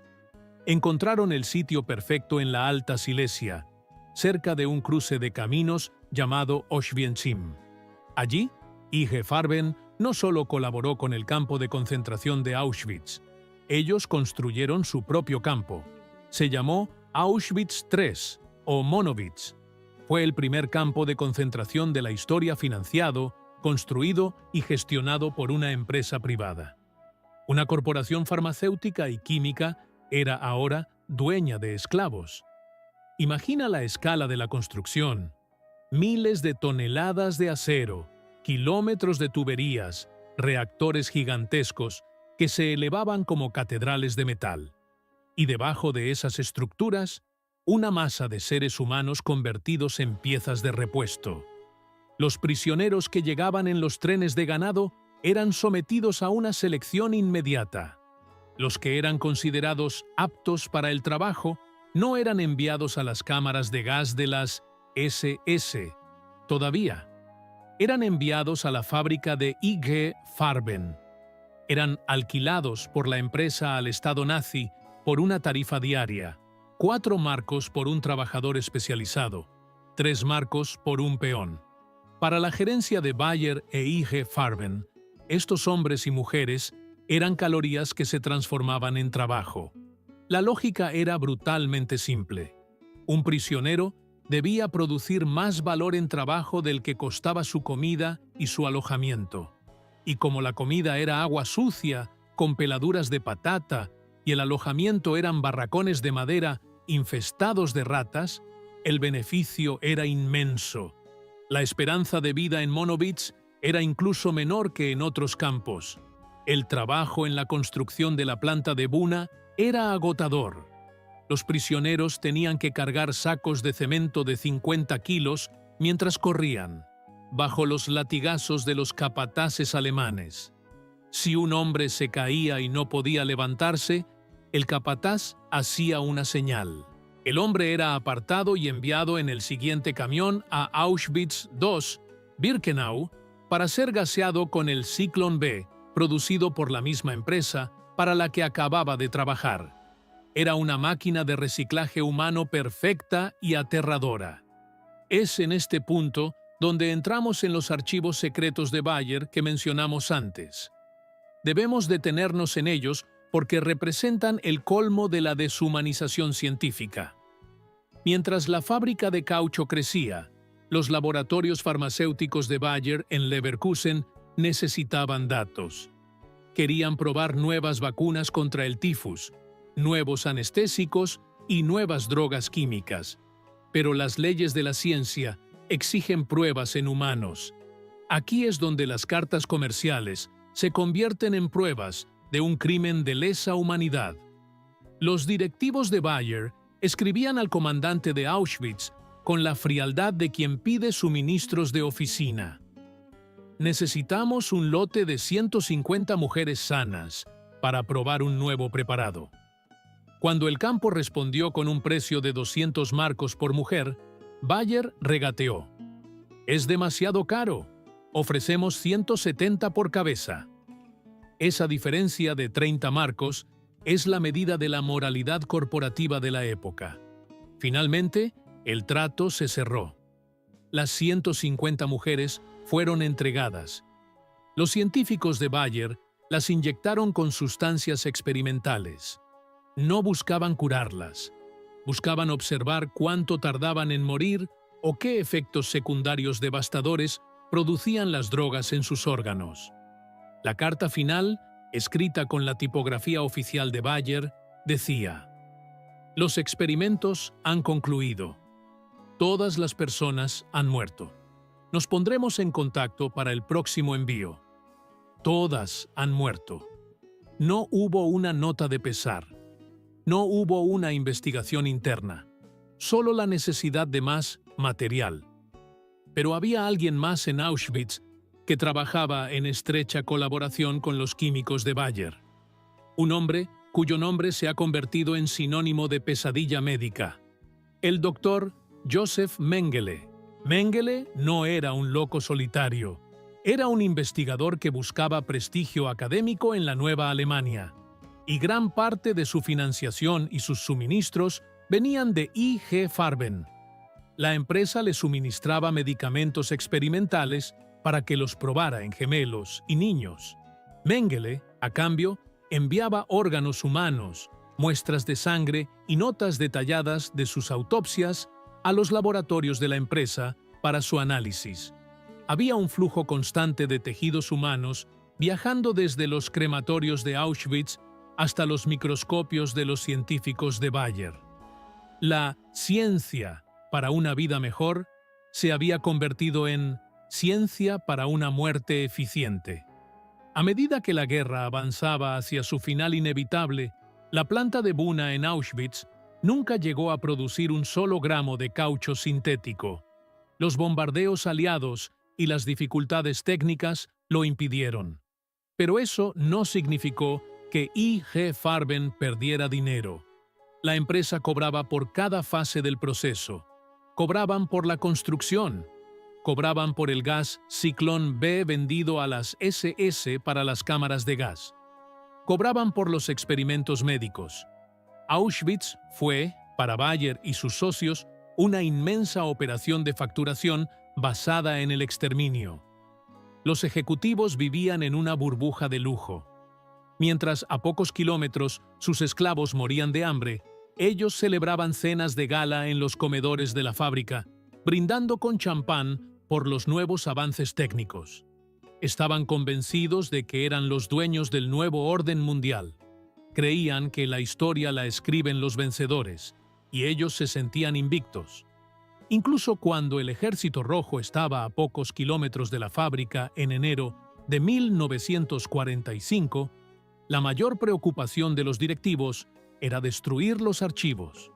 Encontraron el sitio perfecto en la Alta Silesia, cerca de un cruce de caminos llamado Oświęcim. Allí, I.G. Farben no solo colaboró con el campo de concentración de Auschwitz, ellos construyeron su propio campo. Se llamó Auschwitz III o Monowitz. Fue el primer campo de concentración de la historia financiado, construido y gestionado por una empresa privada. Una corporación farmacéutica y química era ahora dueña de esclavos. Imagina la escala de la construcción. Miles de toneladas de acero, kilómetros de tuberías, reactores gigantescos que se elevaban como catedrales de metal. Y debajo de esas estructuras, una masa de seres humanos convertidos en piezas de repuesto. Los prisioneros que llegaban en los trenes de ganado eran sometidos a una selección inmediata. Los que eran considerados aptos para el trabajo no eran enviados a las cámaras de gas de las SS. Todavía. Eran enviados a la fábrica de I.G. Farben. Eran alquilados por la empresa al Estado nazi por una tarifa diaria, 4 marcos por un trabajador especializado, 3 marcos por un peón. Para la gerencia de Bayer e I.G. Farben, estos hombres y mujeres eran calorías que se transformaban en trabajo. La lógica era brutalmente simple. Un prisionero debía producir más valor en trabajo del que costaba su comida y su alojamiento. Y como la comida era agua sucia, con peladuras de patata, y el alojamiento eran barracones de madera infestados de ratas, el beneficio era inmenso. La esperanza de vida en Monowitz era incluso menor que en otros campos. El trabajo en la construcción de la planta de Buna era agotador. Los prisioneros tenían que cargar sacos de cemento de 50 kilos mientras corrían, bajo los latigazos de los capataces alemanes. Si un hombre se caía y no podía levantarse, el capataz hacía una señal. El hombre era apartado y enviado en el siguiente camión a Auschwitz II, Birkenau, para ser gaseado con el Zyklon B, producido por la misma empresa para la que acababa de trabajar. Era una máquina de reciclaje humano perfecta y aterradora. Es en este punto donde entramos en los archivos secretos de Bayer que mencionamos antes. Debemos detenernos en ellos porque representan el colmo de la deshumanización científica. Mientras la fábrica de caucho crecía, los laboratorios farmacéuticos de Bayer en Leverkusen necesitaban datos. Querían probar nuevas vacunas contra el tifus, nuevos anestésicos y nuevas drogas químicas. Pero las leyes de la ciencia exigen pruebas en humanos. Aquí es donde las cartas comerciales se convierten en pruebas de un crimen de lesa humanidad. Los directivos de Bayer escribían al comandante de Auschwitz con la frialdad de quien pide suministros de oficina. Necesitamos un lote de 150 mujeres sanas para probar un nuevo preparado. Cuando el campo respondió con un precio de 200 marcos por mujer, Bayer regateó. «Es demasiado caro. Ofrecemos 170 por cabeza». Esa diferencia de 30 marcos es la medida de la moralidad corporativa de la época. Finalmente, el trato se cerró. Las 150 mujeres fueron entregadas. Los científicos de Bayer las inyectaron con sustancias experimentales. No buscaban curarlas. Buscaban observar cuánto tardaban en morir o qué efectos secundarios devastadores producían las drogas en sus órganos. La carta final, escrita con la tipografía oficial de Bayer, decía: «Los experimentos han concluido. Todas las personas han muerto. Nos pondremos en contacto para el próximo envío. Todas han muerto. No hubo una nota de pesar. No hubo una investigación interna. Solo la necesidad de más material. Pero había alguien más en Auschwitz que trabajaba en estrecha colaboración con los químicos de Bayer. Un hombre cuyo nombre se ha convertido en sinónimo de pesadilla médica. El doctor Joseph Mengele. Mengele no era un loco solitario. Era un investigador que buscaba prestigio académico en la Nueva Alemania, y gran parte de su financiación y sus suministros venían de I.G. Farben. La empresa le suministraba medicamentos experimentales para que los probara en gemelos y niños. Mengele, a cambio, enviaba órganos humanos, muestras de sangre y notas detalladas de sus autopsias a los laboratorios de la empresa para su análisis. Había un flujo constante de tejidos humanos viajando desde los crematorios de Auschwitz hasta los microscopios de los científicos de Bayer. La ciencia para una vida mejor se había convertido en ciencia para una muerte eficiente. A medida que la guerra avanzaba hacia su final inevitable, la planta de Buna en Auschwitz nunca llegó a producir un solo gramo de caucho sintético. Los bombardeos aliados y las dificultades técnicas lo impidieron. Pero eso no significó que I.G. Farben perdiera dinero. La empresa cobraba por cada fase del proceso. Cobraban por la construcción. Cobraban por el gas Ciclón B vendido a las SS para las cámaras de gas. Cobraban por los experimentos médicos. Auschwitz fue, para Bayer y sus socios, una inmensa operación de facturación basada en el exterminio. Los ejecutivos vivían en una burbuja de lujo. Mientras a pocos kilómetros sus esclavos morían de hambre, ellos celebraban cenas de gala en los comedores de la fábrica, brindando con champán por los nuevos avances técnicos. Estaban convencidos de que eran los dueños del nuevo orden mundial. Creían que la historia la escriben los vencedores, y ellos se sentían invictos. Incluso cuando el Ejército Rojo estaba a pocos kilómetros de la fábrica en enero de 1945, la mayor preocupación de los directivos era destruir los archivos.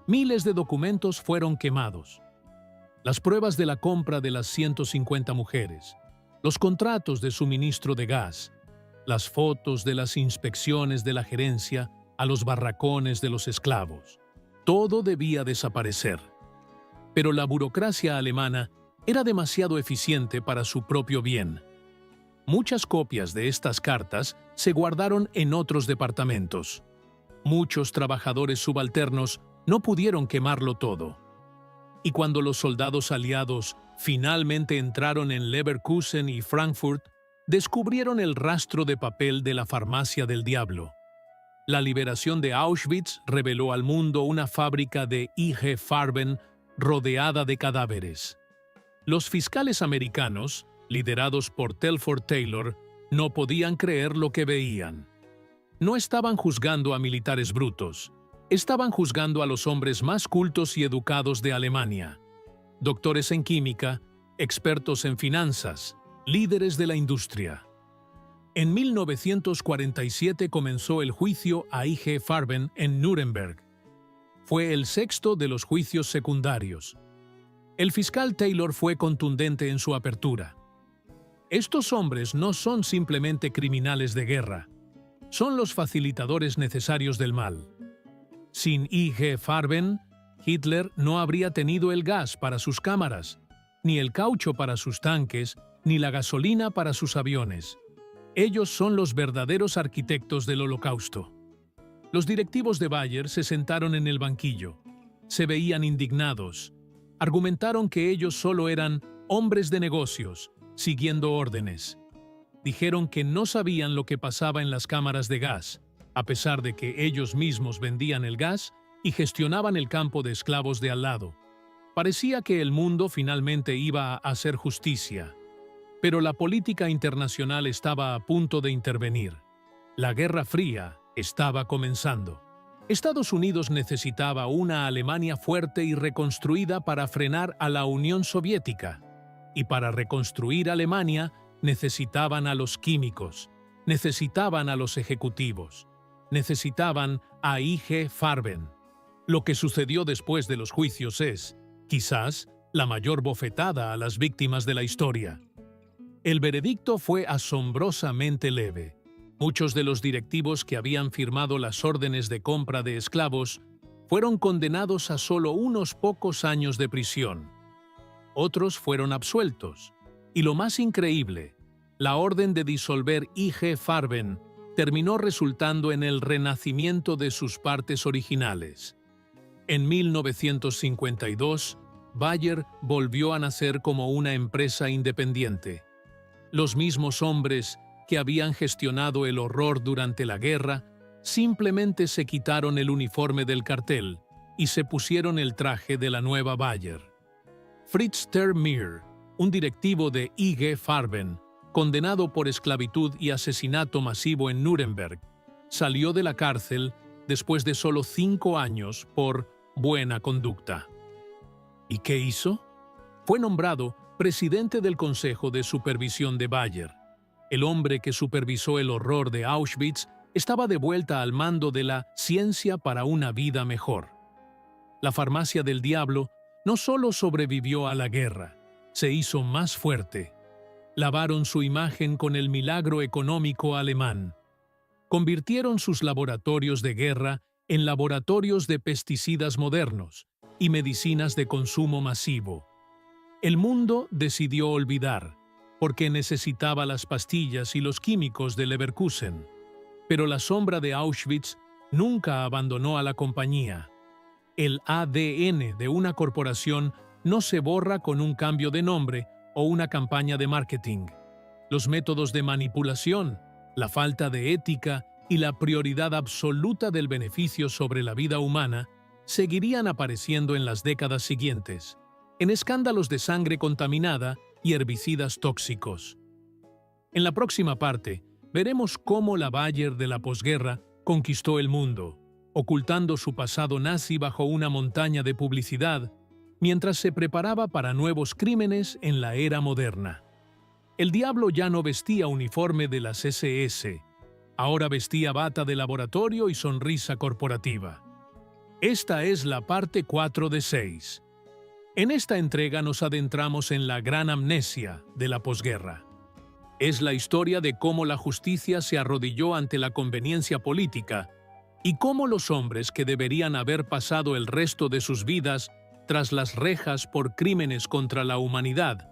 Miles de documentos fueron quemados. Las pruebas de la compra de las 150 mujeres, los contratos de suministro de gas, las fotos de las inspecciones de la gerencia a los barracones de los esclavos. Todo debía desaparecer. Pero la burocracia alemana era demasiado eficiente para su propio bien. Muchas copias de estas cartas se guardaron en otros departamentos. Muchos trabajadores subalternos no pudieron quemarlo todo. Y cuando los soldados aliados finalmente entraron en Leverkusen y Frankfurt, descubrieron el rastro de papel de la farmacia del diablo. La liberación de Auschwitz reveló al mundo una fábrica de I.G. Farben rodeada de cadáveres. Los fiscales americanos, liderados por Telford Taylor, no podían creer lo que veían. No estaban juzgando a militares brutos, estaban juzgando a los hombres más cultos y educados de Alemania. Doctores en química, expertos en finanzas, líderes de la industria. En 1947 comenzó el juicio a I.G. Farben en Nuremberg. Fue el sexto de los juicios secundarios. El fiscal Taylor fue contundente en su apertura. Estos hombres no son simplemente criminales de guerra, son los facilitadores necesarios del mal. Sin I.G. Farben, Hitler no habría tenido el gas para sus cámaras, ni el caucho para sus tanques, ni la gasolina para sus aviones. Ellos son los verdaderos arquitectos del Holocausto. Los directivos de Bayer se sentaron en el banquillo. Se veían indignados. Argumentaron que ellos solo eran hombres de negocios, siguiendo órdenes. Dijeron que no sabían lo que pasaba en las cámaras de gas, a pesar de que ellos mismos vendían el gas y gestionaban el campo de esclavos de al lado. Parecía que el mundo finalmente iba a hacer justicia. Pero la política internacional estaba a punto de intervenir. La Guerra Fría estaba comenzando. Estados Unidos necesitaba una Alemania fuerte y reconstruida para frenar a la Unión Soviética. Y para reconstruir Alemania necesitaban a los químicos, necesitaban a los ejecutivos, necesitaban a I.G. Farben. Lo que sucedió después de los juicios es, quizás, la mayor bofetada a las víctimas de la historia. El veredicto fue asombrosamente leve. Muchos de los directivos que habían firmado las órdenes de compra de esclavos fueron condenados a solo unos pocos años de prisión. Otros fueron absueltos, Y lo más increíble, la orden de disolver IG Farben terminó resultando en el renacimiento de sus partes originales. En 1952, Bayer volvió a nacer como una empresa independiente. Los mismos hombres que habían gestionado el horror durante la guerra simplemente se quitaron el uniforme del cartel y se pusieron el traje de la nueva Bayer. Fritz Termeer, un directivo de IG Farben, condenado por esclavitud y asesinato masivo en Nuremberg, salió de la cárcel después de solo 5 años por buena conducta. ¿Y qué hizo? Fue nombrado presidente del Consejo de Supervisión de Bayer. El hombre que supervisó el horror de Auschwitz estaba de vuelta al mando de la ciencia para una vida mejor. La farmacia del diablo no solo sobrevivió a la guerra, se hizo más fuerte. Lavaron su imagen con el milagro económico alemán. Convirtieron sus laboratorios de guerra en laboratorios de pesticidas modernos y medicinas de consumo masivo. El mundo decidió olvidar, porque necesitaba las pastillas y los químicos de Leverkusen. Pero la sombra de Auschwitz nunca abandonó a la compañía. El ADN de una corporación no se borra con un cambio de nombre o una campaña de marketing. Los métodos de manipulación, la falta de ética y la prioridad absoluta del beneficio sobre la vida humana seguirían apareciendo en las décadas siguientes, en escándalos de sangre contaminada y herbicidas tóxicos. En la próxima parte, veremos cómo la Bayer de la posguerra conquistó el mundo, ocultando su pasado nazi bajo una montaña de publicidad, mientras se preparaba para nuevos crímenes en la era moderna. El diablo ya no vestía uniforme de las SS, ahora vestía bata de laboratorio y sonrisa corporativa. Esta es la parte 4 de 6. En esta entrega nos adentramos en la gran amnesia de la posguerra. Es la historia de cómo la justicia se arrodilló ante la conveniencia política y cómo los hombres que deberían haber pasado el resto de sus vidas tras las rejas por crímenes contra la humanidad,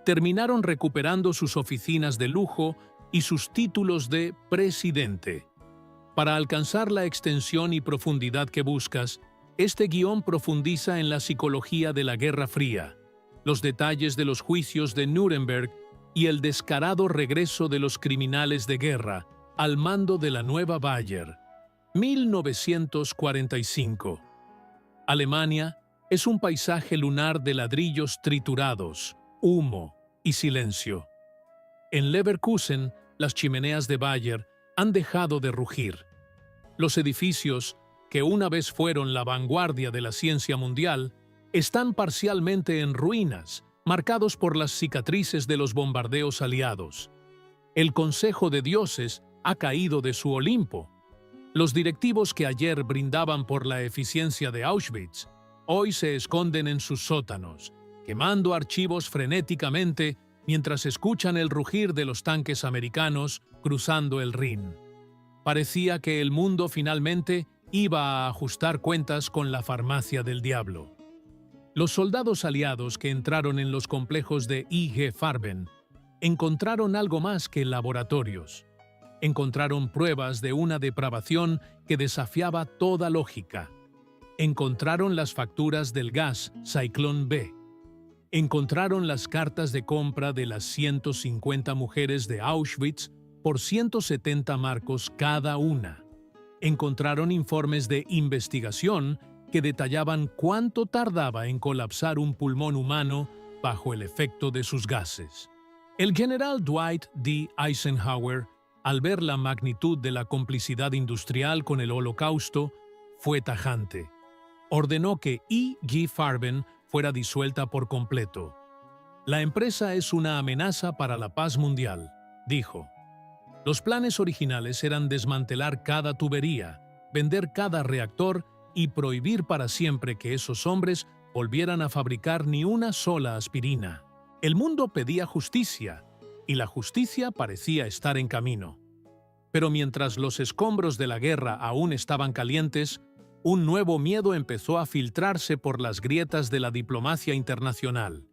terminaron recuperando sus oficinas de lujo y sus títulos de presidente. Para alcanzar la extensión y profundidad que buscas, este guión profundiza en la psicología de la Guerra Fría, los detalles de los juicios de Nuremberg y el descarado regreso de los criminales de guerra al mando de la nueva Bayer. 1945. Alemania es un paisaje lunar de ladrillos triturados, humo y silencio. En Leverkusen, las chimeneas de Bayer han dejado de rugir. Los edificios, que una vez fueron la vanguardia de la ciencia mundial, están parcialmente en ruinas, marcados por las cicatrices de los bombardeos aliados. El Consejo de Dioses ha caído de su Olimpo. Los directivos que ayer brindaban por la eficiencia de Auschwitz, hoy se esconden en sus sótanos, quemando archivos frenéticamente mientras escuchan el rugir de los tanques americanos cruzando el Rin. Parecía que el mundo finalmente iba a ajustar cuentas con la farmacia del diablo. Los soldados aliados que entraron en los complejos de IG Farben encontraron algo más que laboratorios. Encontraron pruebas de una depravación que desafiaba toda lógica. Encontraron las facturas del gas Zyklon B. Encontraron las cartas de compra de las 150 mujeres de Auschwitz por 170 marcos cada una. Encontraron informes de investigación que detallaban cuánto tardaba en colapsar un pulmón humano bajo el efecto de sus gases. El general Dwight D. Eisenhower, al ver la magnitud de la complicidad industrial con el Holocausto, fue tajante. Ordenó que IG Farben fuera disuelta por completo. La empresa es una amenaza para la paz mundial, dijo. Los planes originales eran desmantelar cada tubería, vender cada reactor y prohibir para siempre que esos hombres volvieran a fabricar ni una sola aspirina. El mundo pedía justicia, y la justicia parecía estar en camino. Pero mientras los escombros de la guerra aún estaban calientes, un nuevo miedo empezó a filtrarse por las grietas de la diplomacia internacional.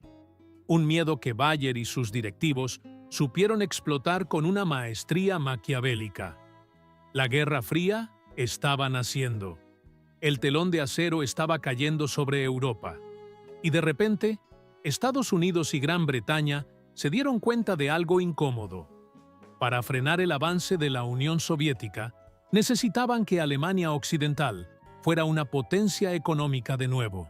un miedo que Bayer y sus directivos supieron explotar con una maestría maquiavélica. La Guerra Fría estaba naciendo. El telón de acero estaba cayendo sobre Europa. Y de repente, Estados Unidos y Gran Bretaña se dieron cuenta de algo incómodo. Para frenar el avance de la Unión Soviética, necesitaban que Alemania Occidental fuera una potencia económica de nuevo.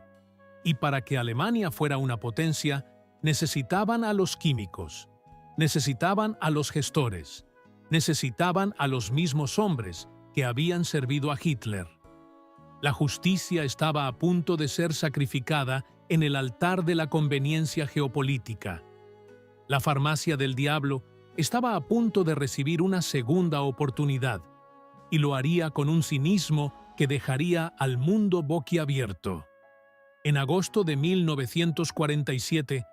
Y para que Alemania fuera una potencia, necesitaban a los químicos, necesitaban a los gestores, necesitaban a los mismos hombres que habían servido a Hitler. La justicia estaba a punto de ser sacrificada en el altar de la conveniencia geopolítica. La farmacia del diablo estaba a punto de recibir una segunda oportunidad, y lo haría con un cinismo que dejaría al mundo boquiabierto. En agosto de 1947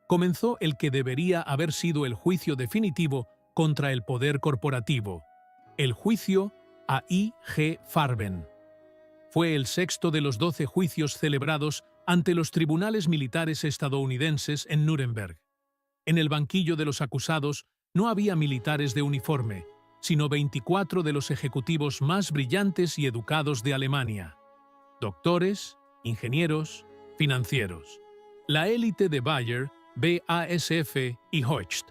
comenzó el que debería haber sido el juicio definitivo contra el poder corporativo, el juicio a I. G. Farben. Fue el sexto de los 12 juicios celebrados ante los tribunales militares estadounidenses en Nuremberg. En el banquillo de los acusados no había militares de uniforme, sino 24 de los ejecutivos más brillantes y educados de Alemania. Doctores, ingenieros, financieros. La élite de Bayer, BASF y Hoechst.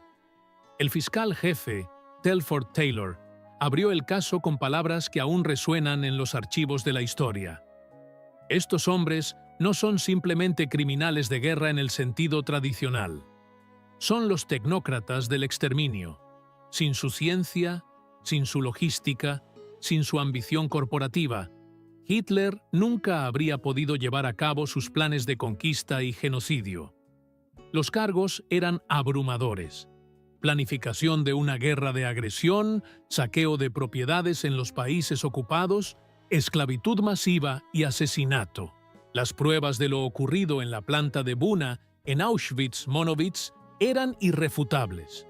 El fiscal jefe, Telford Taylor, abrió el caso con palabras que aún resuenan en los archivos de la historia. Estos hombres no son simplemente criminales de guerra en el sentido tradicional. Son los tecnócratas del exterminio, sin su ciencia, sin su logística, sin su ambición corporativa. Hitler nunca habría podido llevar a cabo sus planes de conquista y genocidio. Los cargos eran abrumadores. Planificación de una guerra de agresión, saqueo de propiedades en los países ocupados, esclavitud masiva y asesinato. Las pruebas de lo ocurrido en la planta de Buna, en Auschwitz-Monowitz, eran irrefutables.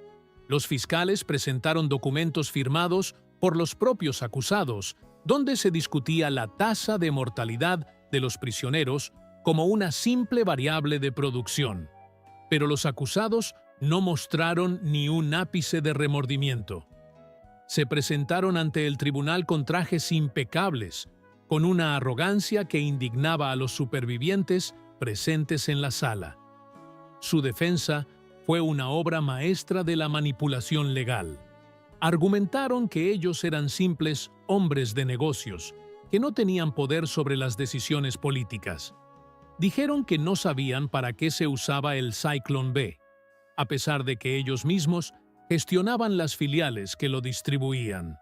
Los fiscales presentaron documentos firmados por los propios acusados, donde se discutía la tasa de mortalidad de los prisioneros como una simple variable de producción. Pero los acusados no mostraron ni un ápice de remordimiento. Se presentaron ante el tribunal con trajes impecables, con una arrogancia que indignaba a los supervivientes presentes en la sala. Su defensa fue una obra maestra de la manipulación legal. Argumentaron que ellos eran simples hombres de negocios, que no tenían poder sobre las decisiones políticas. Dijeron que no sabían para qué se usaba el Zyklon B, a pesar de que ellos mismos gestionaban las filiales que lo distribuían.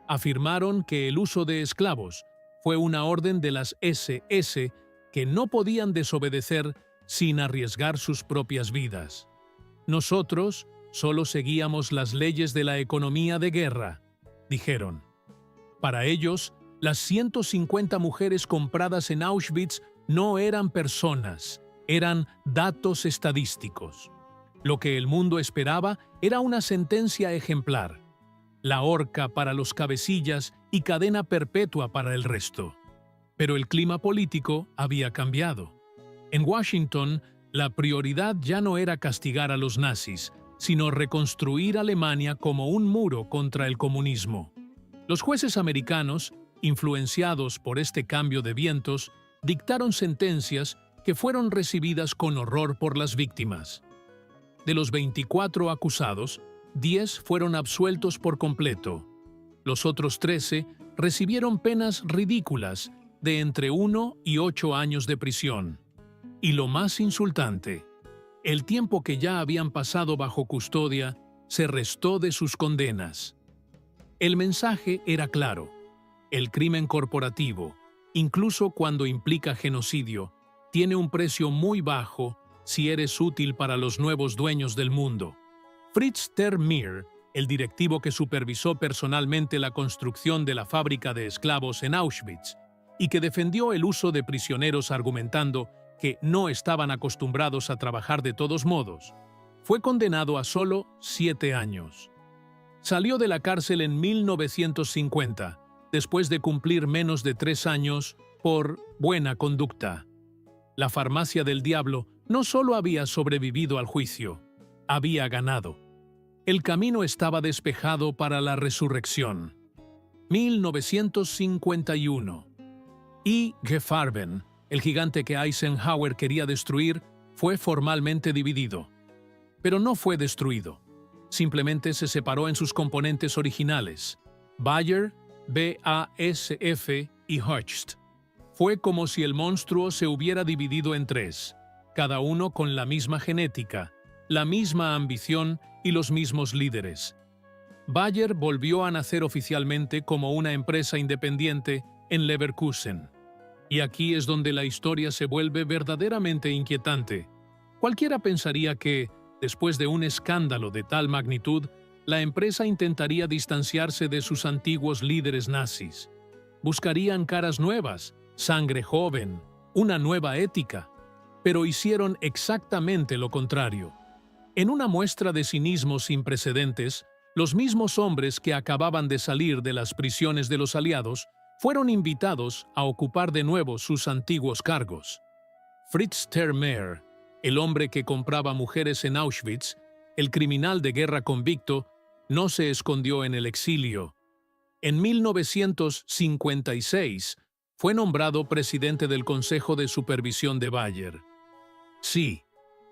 Afirmaron que el uso de esclavos fue una orden de las SS que no podían desobedecer sin arriesgar sus propias vidas. Nosotros solo seguíamos las leyes de la economía de guerra, dijeron. Para ellos, las 150 mujeres compradas en Auschwitz no eran personas, eran datos estadísticos. Lo que el mundo esperaba era una sentencia ejemplar, la horca para los cabecillas y cadena perpetua para el resto. Pero el clima político había cambiado. En Washington, la prioridad ya no era castigar a los nazis, sino reconstruir Alemania como un muro contra el comunismo. Los jueces americanos, influenciados por este cambio de vientos, dictaron sentencias que fueron recibidas con horror por las víctimas. De los 24 acusados, 10 fueron absueltos por completo. Los otros 13 recibieron penas ridículas de entre 1 y 8 años de prisión. Y lo más insultante, el tiempo que ya habían pasado bajo custodia se restó de sus condenas. El mensaje era claro. El crimen corporativo, incluso cuando implica genocidio, tiene un precio muy bajo si eres útil para los nuevos dueños del mundo. Fritz Termeer, el directivo que supervisó personalmente la construcción de la fábrica de esclavos en Auschwitz y que defendió el uso de prisioneros argumentando que no estaban acostumbrados a trabajar de todos modos, fue condenado a solo 7 años. Salió de la cárcel en 1950, después de cumplir menos de 3 años por buena conducta. La farmacia del diablo no solo había sobrevivido al juicio, había ganado. El camino estaba despejado para la resurrección. 1951. E. G. Farben, el gigante que Eisenhower quería destruir, fue formalmente dividido. Pero no fue destruido. Simplemente se separó en sus componentes originales, Bayer, BASF y Hoechst. Fue como si el monstruo se hubiera dividido en tres, cada uno con la misma genética, la misma ambición y los mismos líderes. Bayer volvió a nacer oficialmente como una empresa independiente en Leverkusen. Y aquí es donde la historia se vuelve verdaderamente inquietante. Cualquiera pensaría que, después de un escándalo de tal magnitud, la empresa intentaría distanciarse de sus antiguos líderes nazis. Buscarían caras nuevas, sangre joven, una nueva ética. Pero hicieron exactamente lo contrario. En una muestra de cinismo sin precedentes, los mismos hombres que acababan de salir de las prisiones de los aliados fueron invitados a ocupar de nuevo sus antiguos cargos. Fritz Termeer, el hombre que compraba mujeres en Auschwitz, el criminal de guerra convicto, no se escondió en el exilio. En 1956 fue nombrado presidente del Consejo de Supervisión de Bayer. Sí,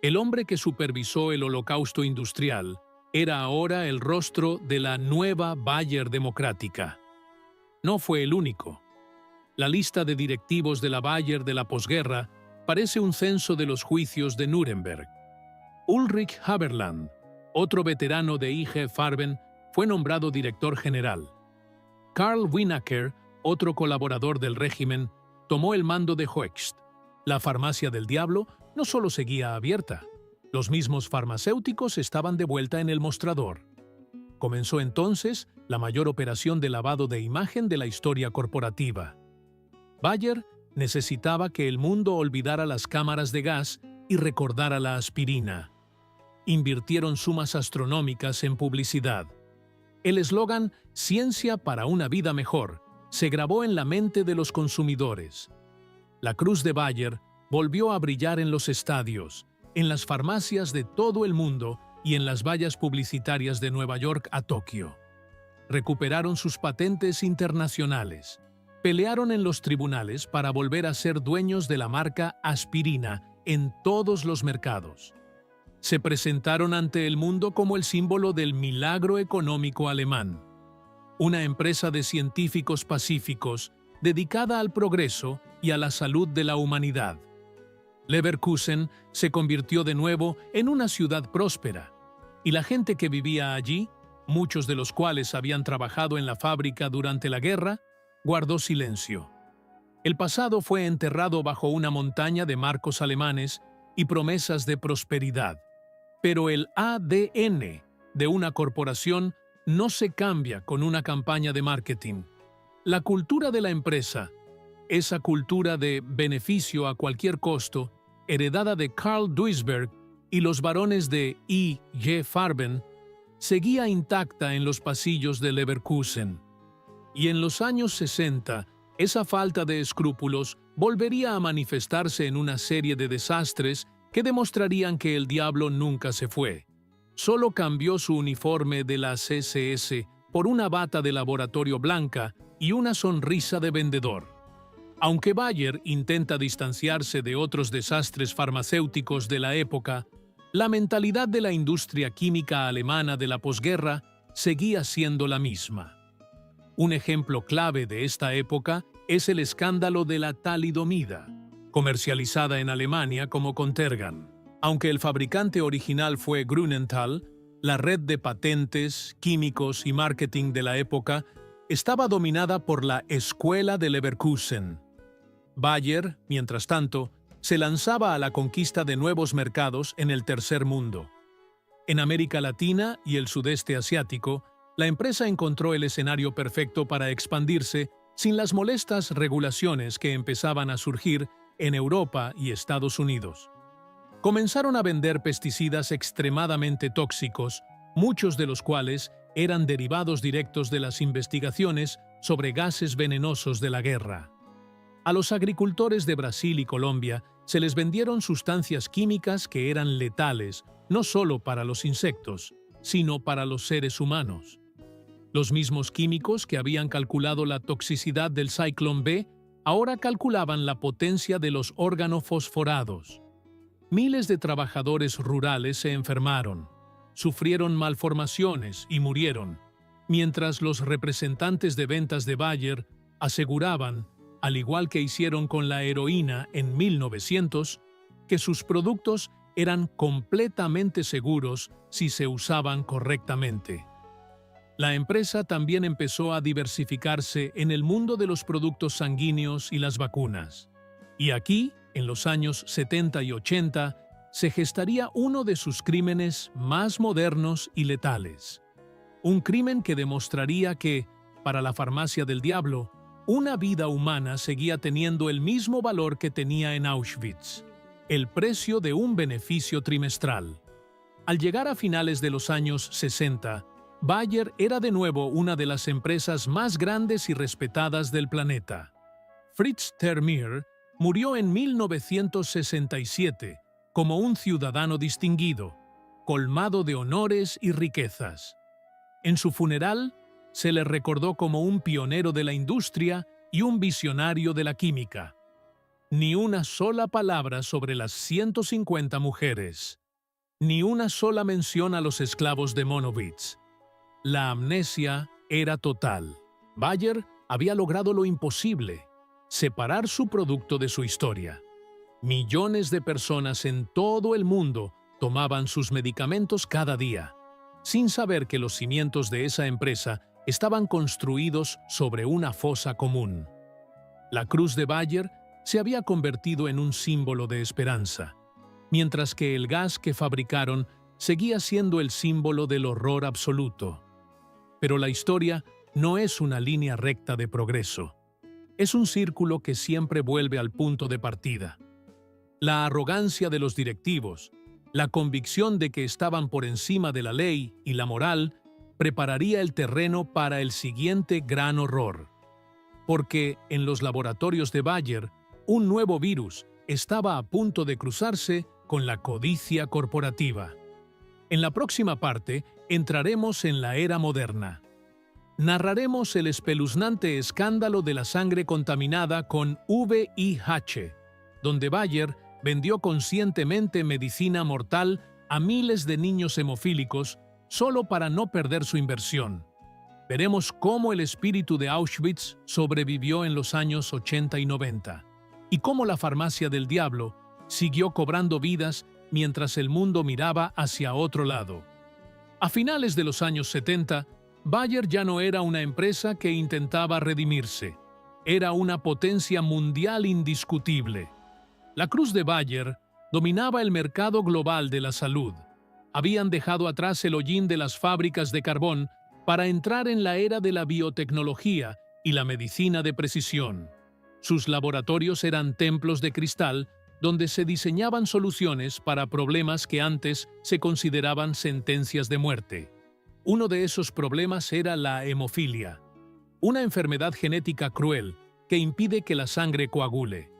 el hombre que supervisó el holocausto industrial era ahora el rostro de la nueva Bayer democrática. No fue el único. La lista de directivos de la Bayer de la posguerra parece un censo de los juicios de Nuremberg. Ulrich Haberland, otro veterano de IG Farben, fue nombrado director general. Karl Winacker, otro colaborador del régimen, tomó el mando de Hoechst. La farmacia del diablo no solo seguía abierta, los mismos farmacéuticos estaban de vuelta en el mostrador. Comenzó entonces la mayor operación de lavado de imagen de la historia corporativa. Bayer necesitaba que el mundo olvidara las cámaras de gas y recordara la aspirina. Invirtieron sumas astronómicas en publicidad. El eslogan «Ciencia para una vida mejor» se grabó en la mente de los consumidores. La cruz de Bayer volvió a brillar en los estadios, en las farmacias de todo el mundo y en las vallas publicitarias de Nueva York a Tokio. Recuperaron sus patentes internacionales. Pelearon en los tribunales para volver a ser dueños de la marca aspirina en todos los mercados. Se presentaron ante el mundo como el símbolo del milagro económico alemán. Una empresa de científicos pacíficos dedicada al progreso y a la salud de la humanidad. Leverkusen se convirtió de nuevo en una ciudad próspera, y la gente que vivía allí, muchos de los cuales habían trabajado en la fábrica durante la guerra, guardó silencio. El pasado fue enterrado bajo una montaña de marcos alemanes y promesas de prosperidad. Pero el ADN de una corporación no se cambia con una campaña de marketing. La cultura de la empresa, esa cultura de beneficio a cualquier costo, heredada de Carl Duisberg y los varones de I. G. Farben, seguía intacta en los pasillos de Leverkusen. Y en los años 60, esa falta de escrúpulos volvería a manifestarse en una serie de desastres que demostrarían que el diablo nunca se fue. Solo cambió su uniforme de la CSS por una bata de laboratorio blanca y una sonrisa de vendedor. Aunque Bayer intenta distanciarse de otros desastres farmacéuticos de la época, la mentalidad de la industria química alemana de la posguerra seguía siendo la misma. Un ejemplo clave de esta época es el escándalo de la talidomida, comercializada en Alemania como Contergan. Aunque el fabricante original fue Grünenthal, la red de patentes, químicos y marketing de la época estaba dominada por la Escuela de Leverkusen. Bayer, mientras tanto, se lanzaba a la conquista de nuevos mercados en el tercer mundo. En América Latina y el sudeste asiático, la empresa encontró el escenario perfecto para expandirse sin las molestas regulaciones que empezaban a surgir en Europa y Estados Unidos. Comenzaron a vender pesticidas extremadamente tóxicos, muchos de los cuales eran derivados directos de las investigaciones sobre gases venenosos de la guerra. A los agricultores de Brasil y Colombia Se les vendieron sustancias químicas que eran letales no solo para los insectos, sino para los seres humanos. Los mismos químicos que habían calculado la toxicidad del Zyklon B ahora calculaban la potencia de los organofosforados. Miles de trabajadores rurales se enfermaron, sufrieron malformaciones y murieron, mientras los representantes de ventas de Bayer aseguraban, al igual que hicieron con la heroína en 1900, que sus productos eran completamente seguros si se usaban correctamente. La empresa también empezó a diversificarse en el mundo de los productos sanguíneos y las vacunas. Y aquí, en los años 70 y 80, se gestaría uno de sus crímenes más modernos y letales. Un crimen que demostraría que, para la farmacia del diablo, una vida humana seguía teniendo el mismo valor que tenía en Auschwitz: el precio de un beneficio trimestral. Al llegar a finales de los años 60, Bayer era de nuevo una de las empresas más grandes y respetadas del planeta. Fritz Termeer murió en 1967 como un ciudadano distinguido, colmado de honores y riquezas. En su funeral, se le recordó como un pionero de la industria y un visionario de la química. Ni una sola palabra sobre las 150 mujeres. Ni una sola mención a los esclavos de Monowitz. La amnesia era total. Bayer había logrado lo imposible: separar su producto de su historia. Millones de personas en todo el mundo tomaban sus medicamentos cada día, sin saber que los cimientos de esa empresa estaban construidos sobre una fosa común. La cruz de Bayer se había convertido en un símbolo de esperanza, mientras que el gas que fabricaron seguía siendo el símbolo del horror absoluto. Pero la historia no es una línea recta de progreso. Es un círculo que siempre vuelve al punto de partida. La arrogancia de los directivos, la convicción de que estaban por encima de la ley y la moral, prepararía el terreno para el siguiente gran horror. Porque en los laboratorios de Bayer, un nuevo virus estaba a punto de cruzarse con la codicia corporativa. En la próxima parte, entraremos en la era moderna. Narraremos el espeluznante escándalo de la sangre contaminada con VIH, donde Bayer vendió conscientemente medicina mortal a miles de niños hemofílicos solo para no perder su inversión. Veremos cómo el espíritu de Auschwitz sobrevivió en los años 80 y 90, y cómo la farmacia del diablo siguió cobrando vidas mientras el mundo miraba hacia otro lado. A finales de los años 70, Bayer ya no era una empresa que intentaba redimirse. Era una potencia mundial indiscutible. La cruz de Bayer dominaba el mercado global de la salud. Habían dejado atrás el hollín de las fábricas de carbón para entrar en la era de la biotecnología y la medicina de precisión. Sus laboratorios eran templos de cristal donde se diseñaban soluciones para problemas que antes se consideraban sentencias de muerte. Uno de esos problemas era la hemofilia, una enfermedad genética cruel que impide que la sangre coagule.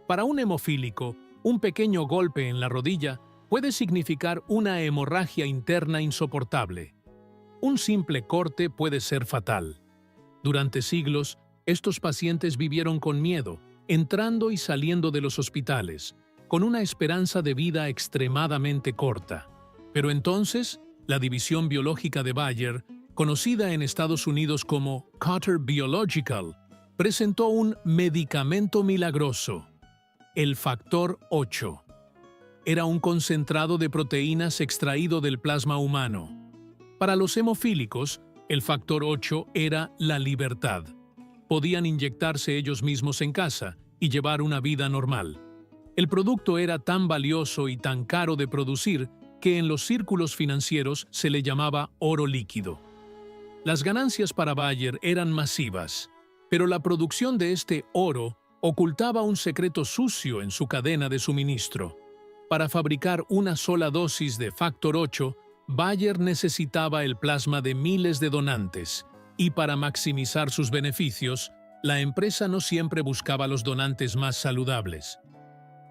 Para un hemofílico, un pequeño golpe en la rodilla puede significar una hemorragia interna insoportable. Un simple corte puede ser fatal. Durante siglos, estos pacientes vivieron con miedo, entrando y saliendo de los hospitales, con una esperanza de vida extremadamente corta. Pero entonces, la división biológica de Bayer, conocida en Estados Unidos como Cotter Biological, presentó un medicamento milagroso: el factor 8. Era un concentrado de proteínas extraído del plasma humano. Para los hemofílicos, el factor 8 era la libertad. Podían inyectarse ellos mismos en casa y llevar una vida normal. El producto era tan valioso y tan caro de producir que en los círculos financieros se le llamaba oro líquido. Las ganancias para Bayer eran masivas, pero la producción de este oro ocultaba un secreto sucio en su cadena de suministro. Para fabricar una sola dosis de factor 8, Bayer necesitaba el plasma de miles de donantes, y para maximizar sus beneficios, la empresa no siempre buscaba los donantes más saludables.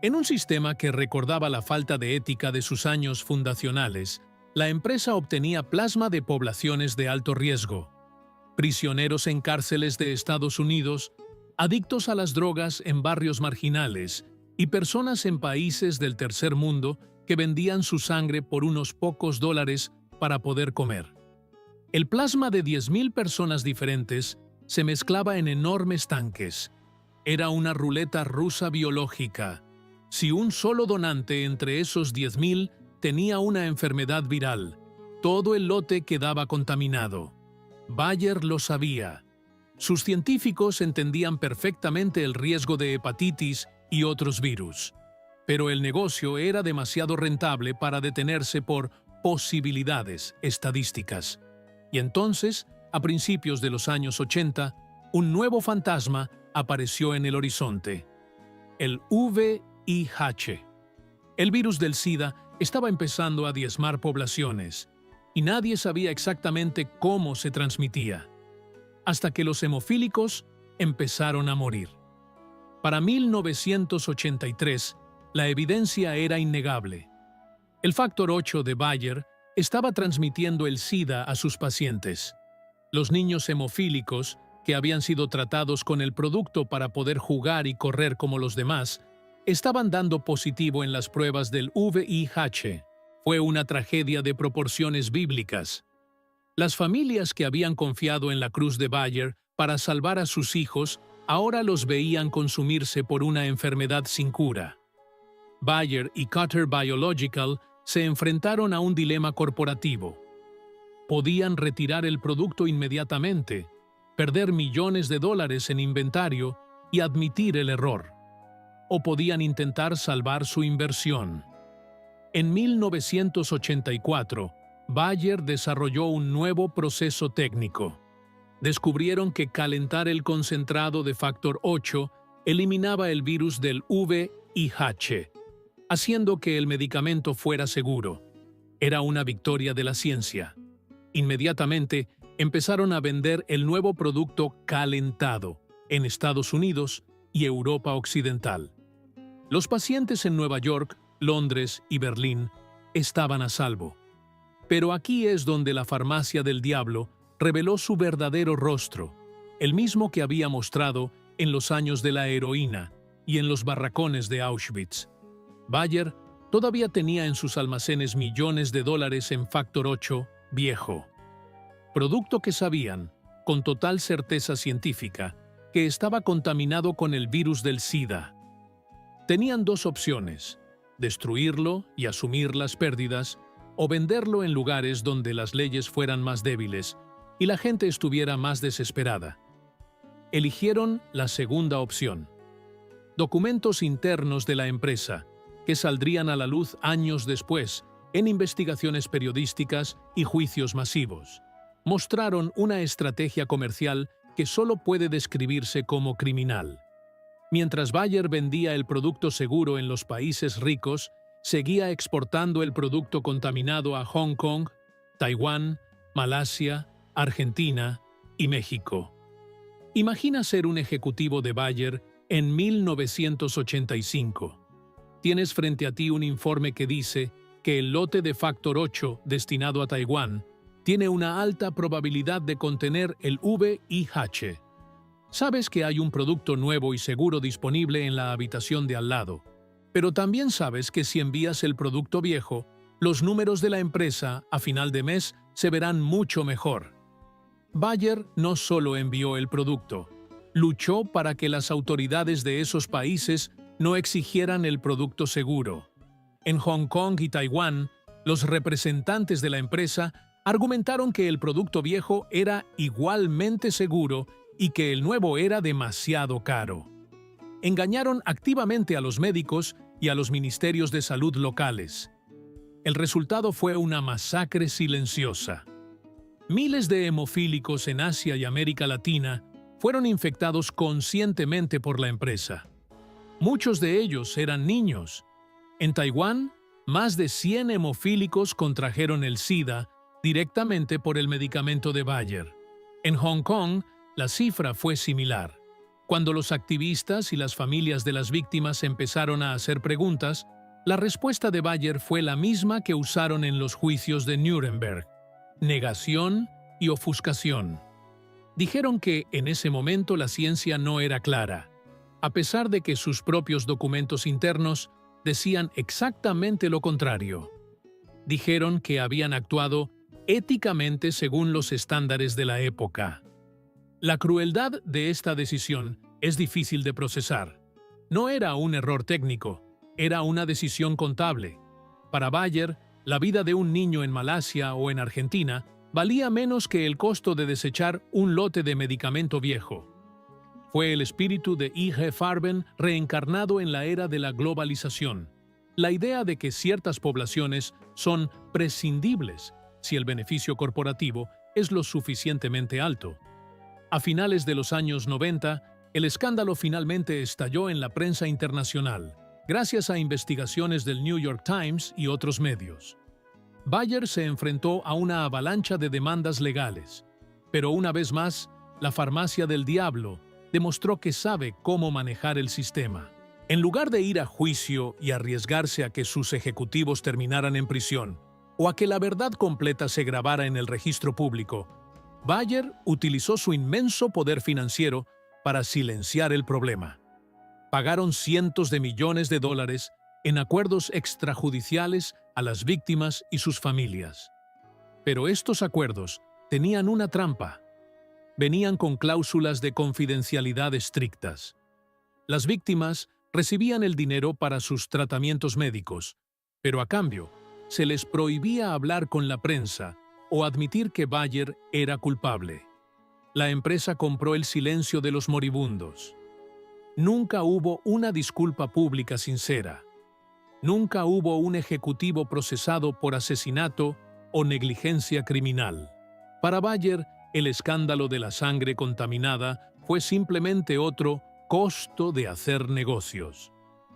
En un sistema que recordaba la falta de ética de sus años fundacionales, la empresa obtenía plasma de poblaciones de alto riesgo, prisioneros en cárceles de Estados Unidos, adictos a las drogas en barrios marginales y personas en países del tercer mundo que vendían su sangre por unos pocos dólares para poder comer. El plasma de 10.000 personas diferentes se mezclaba en enormes tanques. Era una ruleta rusa biológica. Si un solo donante entre esos 10.000 tenía una enfermedad viral, todo el lote quedaba contaminado. Bayer lo sabía. Sus científicos entendían perfectamente el riesgo de hepatitis y otros virus, pero el negocio era demasiado rentable para detenerse por posibilidades estadísticas. Y entonces, a principios de los años 80, un nuevo fantasma apareció en el horizonte: el VIH. El virus del SIDA estaba empezando a diezmar poblaciones, y nadie sabía exactamente cómo se transmitía, hasta que los hemofílicos empezaron a morir. Para 1983, la evidencia era innegable. El factor 8 de Bayer estaba transmitiendo el SIDA a sus pacientes. Los niños hemofílicos, que habían sido tratados con el producto para poder jugar y correr como los demás, estaban dando positivo en las pruebas del VIH. Fue una tragedia de proporciones bíblicas. Las familias que habían confiado en la cruz de Bayer para salvar a sus hijos ahora los veían consumirse por una enfermedad sin cura. Bayer y Cutter Biological se enfrentaron a un dilema corporativo. Podían retirar el producto inmediatamente, perder millones de dólares en inventario y admitir el error. O podían intentar salvar su inversión. En 1984, Bayer desarrolló un nuevo proceso técnico. Descubrieron que calentar el concentrado de factor 8 eliminaba el virus del VIH, haciendo que el medicamento fuera seguro. Era una victoria de la ciencia. Inmediatamente empezaron a vender el nuevo producto calentado en Estados Unidos y Europa Occidental. Los pacientes en Nueva York, Londres y Berlín estaban a salvo. Pero aquí es donde la farmacia del diablo reveló su verdadero rostro, el mismo que había mostrado en los años de la heroína y en los barracones de Auschwitz. Bayer todavía tenía en sus almacenes millones de dólares en factor 8 viejo, producto que sabían, con total certeza científica, que estaba contaminado con el virus del SIDA. Tenían dos opciones: destruirlo y asumir las pérdidas, o venderlo en lugares donde las leyes fueran más débiles y la gente estuviera más desesperada. Eligieron la segunda opción. Documentos internos de la empresa, que saldrían a la luz años después en investigaciones periodísticas y juicios masivos, mostraron una estrategia comercial que solo puede describirse como criminal. Mientras Bayer vendía el producto seguro en los países ricos, seguía exportando el producto contaminado a Hong Kong, Taiwán, Malasia, Argentina y México. Imagina ser un ejecutivo de Bayer en 1985. Tienes frente a ti un informe que dice que el lote de factor 8 destinado a Taiwán tiene una alta probabilidad de contener el VIH. Sabes que hay un producto nuevo y seguro disponible en la habitación de al lado, pero también sabes que si envías el producto viejo, los números de la empresa a final de mes se verán mucho mejor. Bayer no solo envió el producto, luchó para que las autoridades de esos países no exigieran el producto seguro. En Hong Kong y Taiwán, los representantes de la empresa argumentaron que el producto viejo era igualmente seguro y que el nuevo era demasiado caro. Engañaron activamente a los médicos y a los ministerios de salud locales. El resultado fue una masacre silenciosa. Miles de hemofílicos en Asia y América Latina fueron infectados conscientemente por la empresa. Muchos de ellos eran niños. En Taiwán, más de 100 hemofílicos contrajeron el SIDA directamente por el medicamento de Bayer. En Hong Kong, la cifra fue similar. Cuando los activistas y las familias de las víctimas empezaron a hacer preguntas, la respuesta de Bayer fue la misma que usaron en los juicios de Nuremberg: negación y ofuscación. Dijeron que en ese momento la ciencia no era clara, a pesar de que sus propios documentos internos decían exactamente lo contrario. Dijeron que habían actuado éticamente según los estándares de la época. La crueldad de esta decisión es difícil de procesar. No era un error técnico, era una decisión contable. Para Bayer, la vida de un niño en Malasia o en Argentina valía menos que el costo de desechar un lote de medicamento viejo. Fue el espíritu de I.G. Farben reencarnado en la era de la globalización. La idea de que ciertas poblaciones son prescindibles si el beneficio corporativo es lo suficientemente alto. A finales de los años 90, el escándalo finalmente estalló en la prensa internacional, gracias a investigaciones del New York Times y otros medios. Bayer se enfrentó a una avalancha de demandas legales, pero una vez más, la farmacia del diablo demostró que sabe cómo manejar el sistema. En lugar de ir a juicio y arriesgarse a que sus ejecutivos terminaran en prisión, o a que la verdad completa se grabara en el registro público, Bayer utilizó su inmenso poder financiero para silenciar el problema. Pagaron cientos de millones de dólares en acuerdos extrajudiciales a las víctimas y sus familias. Pero estos acuerdos tenían una trampa. Venían con cláusulas de confidencialidad estrictas. Las víctimas recibían el dinero para sus tratamientos médicos, pero a cambio se les prohibía hablar con la prensa o admitir que Bayer era culpable. La empresa compró el silencio de los moribundos. Nunca hubo una disculpa pública sincera. Nunca hubo un ejecutivo procesado por asesinato o negligencia criminal. Para Bayer, el escándalo de la sangre contaminada fue simplemente otro costo de hacer negocios.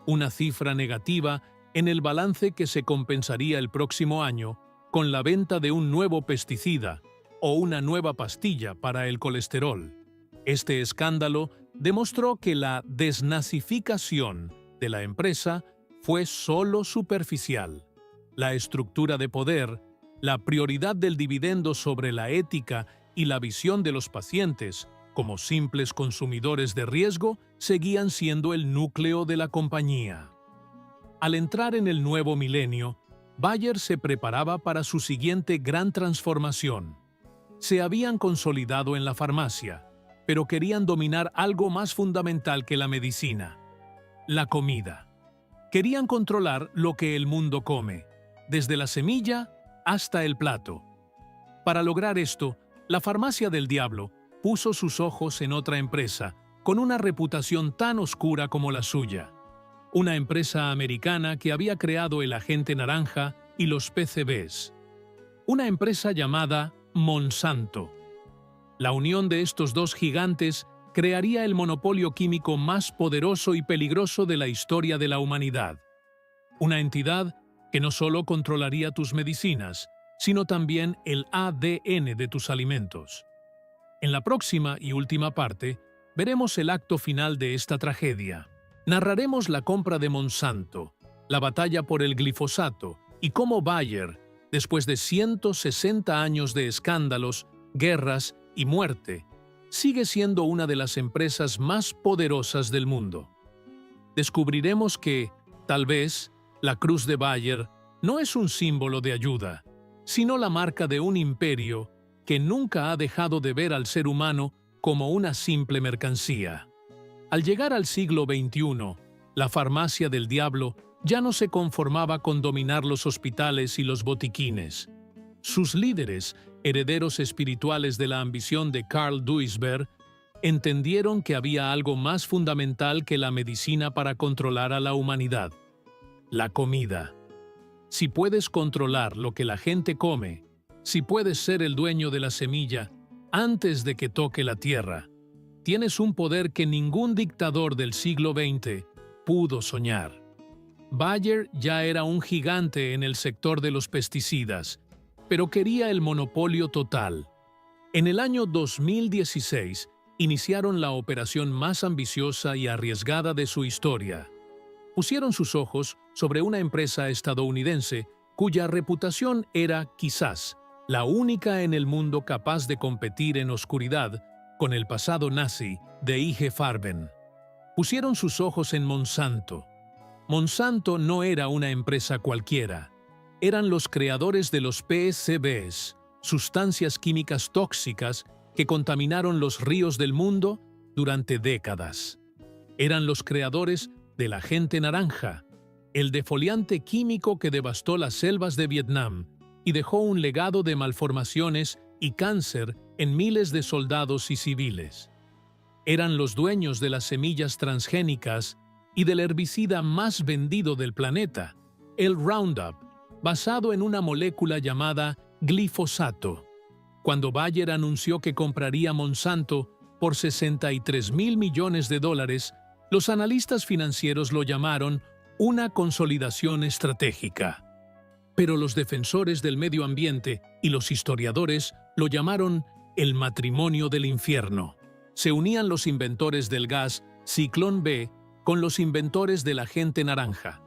Una cifra negativa en el balance que se compensaría el próximo año con la venta de un nuevo pesticida o una nueva pastilla para el colesterol. Este escándalo demostró que la desnazificación de la empresa fue solo superficial. La estructura de poder, la prioridad del dividendo sobre la ética y la visión de los pacientes como simples consumidores de riesgo seguían siendo el núcleo de la compañía. Al entrar en el nuevo milenio, Bayer se preparaba para su siguiente gran transformación. Se habían consolidado en la farmacia, pero querían dominar algo más fundamental que la medicina: la comida. Querían controlar lo que el mundo come, desde la semilla hasta el plato. Para lograr esto, la farmacia del diablo puso sus ojos en otra empresa, con una reputación tan oscura como la suya. Una empresa americana que había creado el agente naranja y los PCBs. Una empresa llamada Monsanto. La unión de estos dos gigantes crearía el monopolio químico más poderoso y peligroso de la historia de la humanidad. Una entidad que no solo controlaría tus medicinas, sino también el ADN de tus alimentos. En la próxima y última parte, veremos el acto final de esta tragedia. Narraremos la compra de Monsanto, la batalla por el glifosato y cómo Bayer, después de 160 años de escándalos, guerras y muerte, sigue siendo una de las empresas más poderosas del mundo. Descubriremos que, tal vez, la cruz de Bayer no es un símbolo de ayuda, sino la marca de un imperio que nunca ha dejado de ver al ser humano como una simple mercancía. Al llegar al siglo XXI, la farmacia del diablo ya no se conformaba con dominar los hospitales y los botiquines. Sus líderes, herederos espirituales de la ambición de Karl Duisberg, entendieron que había algo más fundamental que la medicina para controlar a la humanidad: la comida. Si puedes controlar lo que la gente come, si puedes ser el dueño de la semilla antes de que toque la tierra, tienes un poder que ningún dictador del siglo XX pudo soñar. Bayer ya era un gigante en el sector de los pesticidas, pero quería el monopolio total. En el año 2016, iniciaron la operación más ambiciosa y arriesgada de su historia. Pusieron sus ojos sobre una empresa estadounidense cuya reputación era, quizás, la única en el mundo capaz de competir en oscuridad con el pasado nazi de IG Farben. Pusieron sus ojos en Monsanto. Monsanto no era una empresa cualquiera. Eran los creadores de los PCBs, sustancias químicas tóxicas que contaminaron los ríos del mundo durante décadas. Eran los creadores del agente naranja, el defoliante químico que devastó las selvas de Vietnam y dejó un legado de malformaciones y cáncer en miles de soldados y civiles. Eran los dueños de las semillas transgénicas y del herbicida más vendido del planeta, el Roundup, basado en una molécula llamada glifosato. Cuando Bayer anunció que compraría Monsanto por $63.000 millones, los analistas financieros lo llamaron una consolidación estratégica. Pero los defensores del medio ambiente y los historiadores lo llamaron el matrimonio del infierno. Se unían los inventores del gas Ciclón B con los inventores del agente naranja.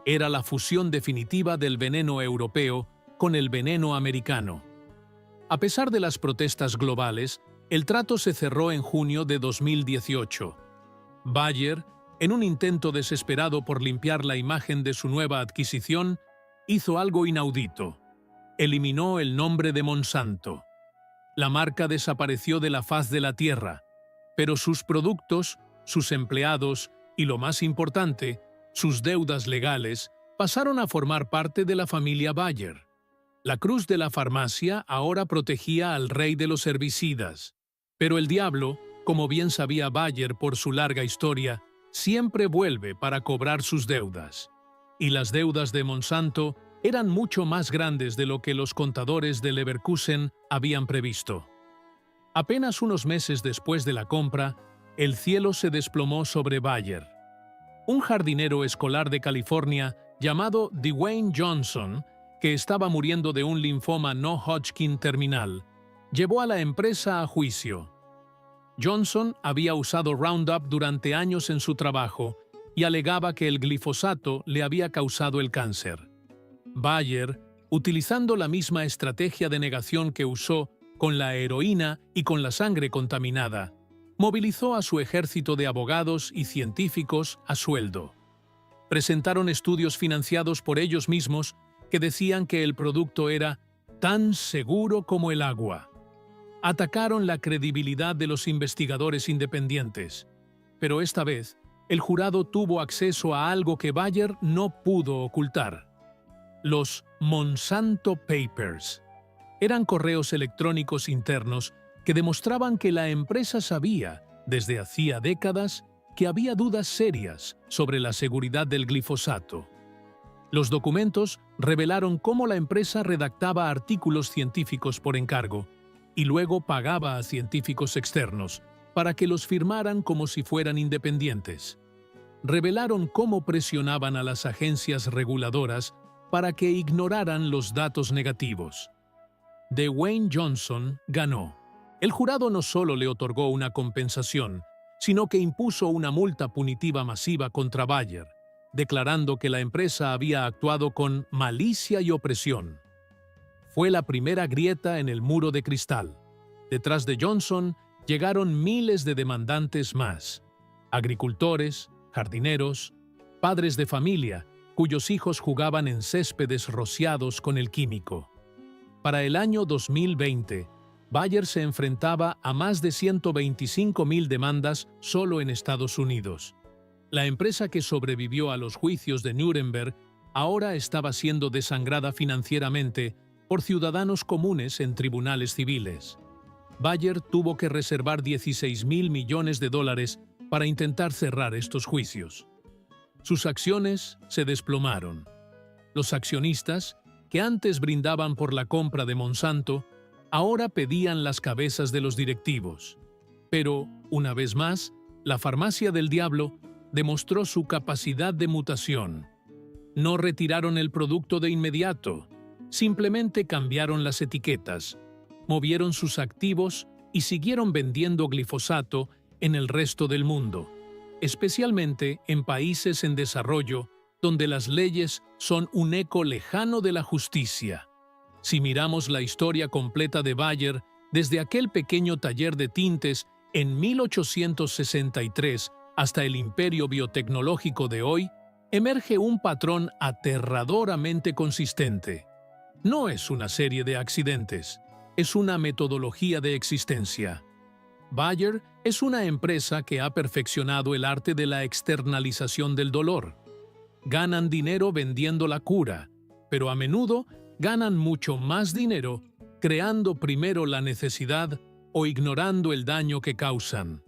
Era la fusión definitiva del veneno europeo con el veneno americano. A pesar de las protestas globales, el trato se cerró en junio de 2018. Bayer, en un intento desesperado por limpiar la imagen de su nueva adquisición, hizo algo inaudito. Eliminó el nombre de Monsanto. La marca desapareció de la faz de la tierra, pero sus productos, sus empleados y, lo más importante, sus deudas legales, pasaron a formar parte de la familia Bayer. La cruz de la farmacia ahora protegía al rey de los herbicidas. Pero el diablo, como bien sabía Bayer por su larga historia, siempre vuelve para cobrar sus deudas. Y las deudas de Monsanto eran mucho más grandes de lo que los contadores de Leverkusen habían previsto. Apenas unos meses después de la compra, el cielo se desplomó sobre Bayer. Un jardinero escolar de California llamado Dwayne Johnson, que estaba muriendo de un linfoma no Hodgkin terminal, llevó a la empresa a juicio. Johnson había usado Roundup durante años en su trabajo y alegaba que el glifosato le había causado el cáncer. Bayer, utilizando la misma estrategia de negación que usó con la heroína y con la sangre contaminada, movilizó a su ejército de abogados y científicos a sueldo. Presentaron estudios financiados por ellos mismos que decían que el producto era tan seguro como el agua. Atacaron la credibilidad de los investigadores independientes, pero esta vez el jurado tuvo acceso a algo que Bayer no pudo ocultar: los Monsanto Papers. Eran correos electrónicos internos que demostraban que la empresa sabía, desde hacía décadas, que había dudas serias sobre la seguridad del glifosato. Los documentos revelaron cómo la empresa redactaba artículos científicos por encargo y luego pagaba a científicos externos para que los firmaran como si fueran independientes. Revelaron cómo presionaban a las agencias reguladoras para que ignoraran los datos negativos. Dwayne Johnson ganó. El jurado no solo le otorgó una compensación, sino que impuso una multa punitiva masiva contra Bayer, declarando que la empresa había actuado con malicia y opresión. Fue la primera grieta en el muro de cristal. Detrás de Johnson llegaron miles de demandantes más: agricultores, jardineros, padres de familia, cuyos hijos jugaban en céspedes rociados con el químico. Para el año 2020, Bayer se enfrentaba a más de 125.000 demandas solo en Estados Unidos. La empresa que sobrevivió a los juicios de Nuremberg ahora estaba siendo desangrada financieramente por ciudadanos comunes en tribunales civiles. Bayer tuvo que reservar $16.000 millones para intentar cerrar estos juicios. Sus acciones se desplomaron. Los accionistas, que antes brindaban por la compra de Monsanto, ahora pedían las cabezas de los directivos. Pero, una vez más, la farmacia del diablo demostró su capacidad de mutación. No retiraron el producto de inmediato, simplemente cambiaron las etiquetas, movieron sus activos y siguieron vendiendo glifosato en el resto del mundo, especialmente en países en desarrollo donde las leyes son un eco lejano de la justicia. Si miramos la historia completa de Bayer, desde aquel pequeño taller de tintes en 1863 hasta el imperio biotecnológico de hoy, emerge un patrón aterradoramente consistente. No es una serie de accidentes, es una metodología de existencia. Bayer es una empresa que ha perfeccionado el arte de la externalización del dolor. Ganan dinero vendiendo la cura, pero a menudo ganan mucho más dinero creando primero la necesidad o ignorando el daño que causan.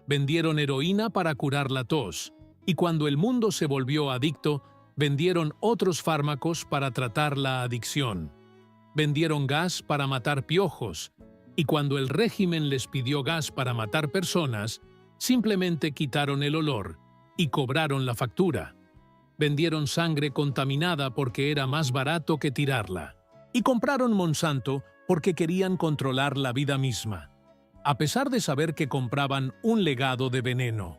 Vendieron heroína para curar la tos, y cuando el mundo se volvió adicto, vendieron otros fármacos para tratar la adicción. Vendieron gas para matar piojos, y cuando el régimen les pidió gas para matar personas, simplemente quitaron el olor y cobraron la factura. Vendieron sangre contaminada porque era más barato que tirarla. Y compraron Monsanto porque querían controlar la vida misma, a pesar de saber que compraban un legado de veneno.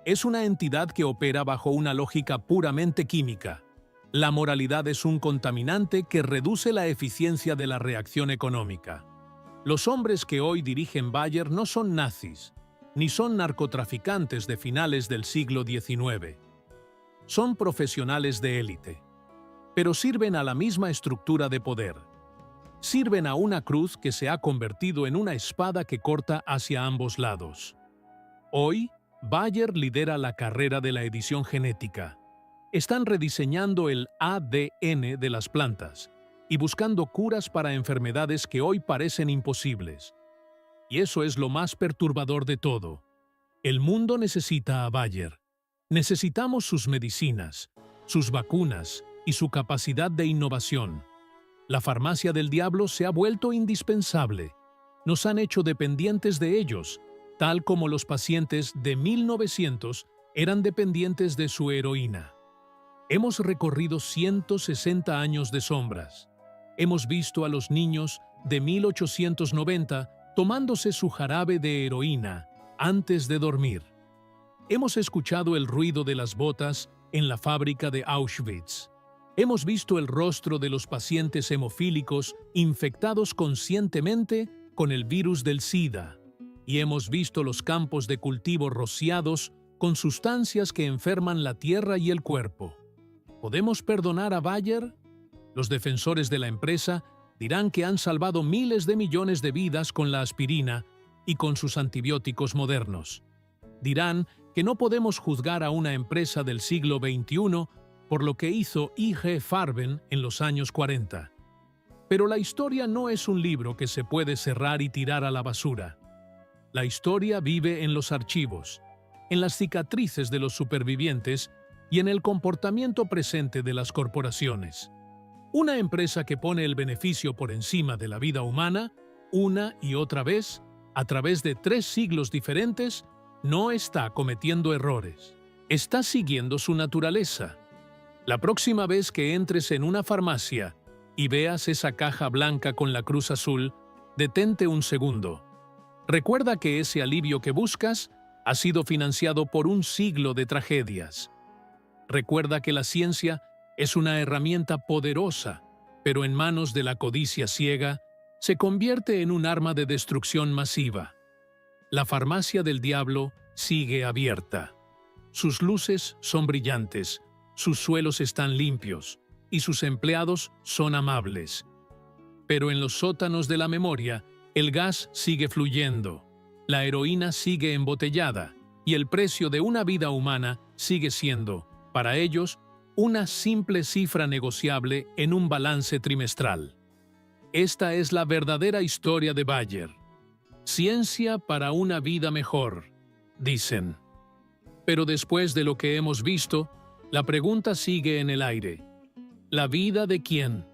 Es una entidad que opera bajo una lógica puramente química. La moralidad es un contaminante que reduce la eficiencia de la reacción económica. Los hombres que hoy dirigen Bayer no son nazis, ni son narcotraficantes de finales del siglo XIX. Son profesionales de élite, pero sirven a la misma estructura de poder. Sirven a una cruz que se ha convertido en una espada que corta hacia ambos lados. Hoy, Bayer lidera la carrera de la edición genética. Están rediseñando el ADN de las plantas y buscando curas para enfermedades que hoy parecen imposibles. Y eso es lo más perturbador de todo. El mundo necesita a Bayer. Necesitamos sus medicinas, sus vacunas y su capacidad de innovación. La farmacia del diablo se ha vuelto indispensable. Nos han hecho dependientes de ellos, tal como los pacientes de 1900 eran dependientes de su heroína. Hemos recorrido 160 años de sombras. Hemos visto a los niños de 1890 tomándose su jarabe de heroína antes de dormir. Hemos escuchado el ruido de las botas en la fábrica de Auschwitz. Hemos visto el rostro de los pacientes hemofílicos infectados conscientemente con el virus del SIDA. Y hemos visto los campos de cultivo rociados con sustancias que enferman la tierra y el cuerpo. ¿Podemos perdonar a Bayer? Los defensores de la empresa dirán que han salvado miles de millones de vidas con la aspirina y con sus antibióticos modernos. Dirán que no podemos juzgar a una empresa del siglo XXI por lo que hizo I.G. Farben en los años 40. Pero la historia no es un libro que se puede cerrar y tirar a la basura. La historia vive en los archivos, en las cicatrices de los supervivientes y en el comportamiento presente de las corporaciones. Una empresa que pone el beneficio por encima de la vida humana, una y otra vez, a través de 3 siglos diferentes, no está cometiendo errores. Está siguiendo su naturaleza. La próxima vez que entres en una farmacia y veas esa caja blanca con la cruz azul, detente un segundo. Recuerda que ese alivio que buscas ha sido financiado por un siglo de tragedias. Recuerda que la ciencia es una herramienta poderosa, pero en manos de la codicia ciega, se convierte en un arma de destrucción masiva. La farmacia del diablo sigue abierta. Sus luces son brillantes, sus suelos están limpios y sus empleados son amables. Pero en los sótanos de la memoria, el gas sigue fluyendo, la heroína sigue embotellada y el precio de una vida humana sigue siendo, para ellos, una simple cifra negociable en un balance trimestral. Esta es la verdadera historia de Bayer. Ciencia para una vida mejor, dicen. Pero después de lo que hemos visto, la pregunta sigue en el aire. ¿La vida de quién?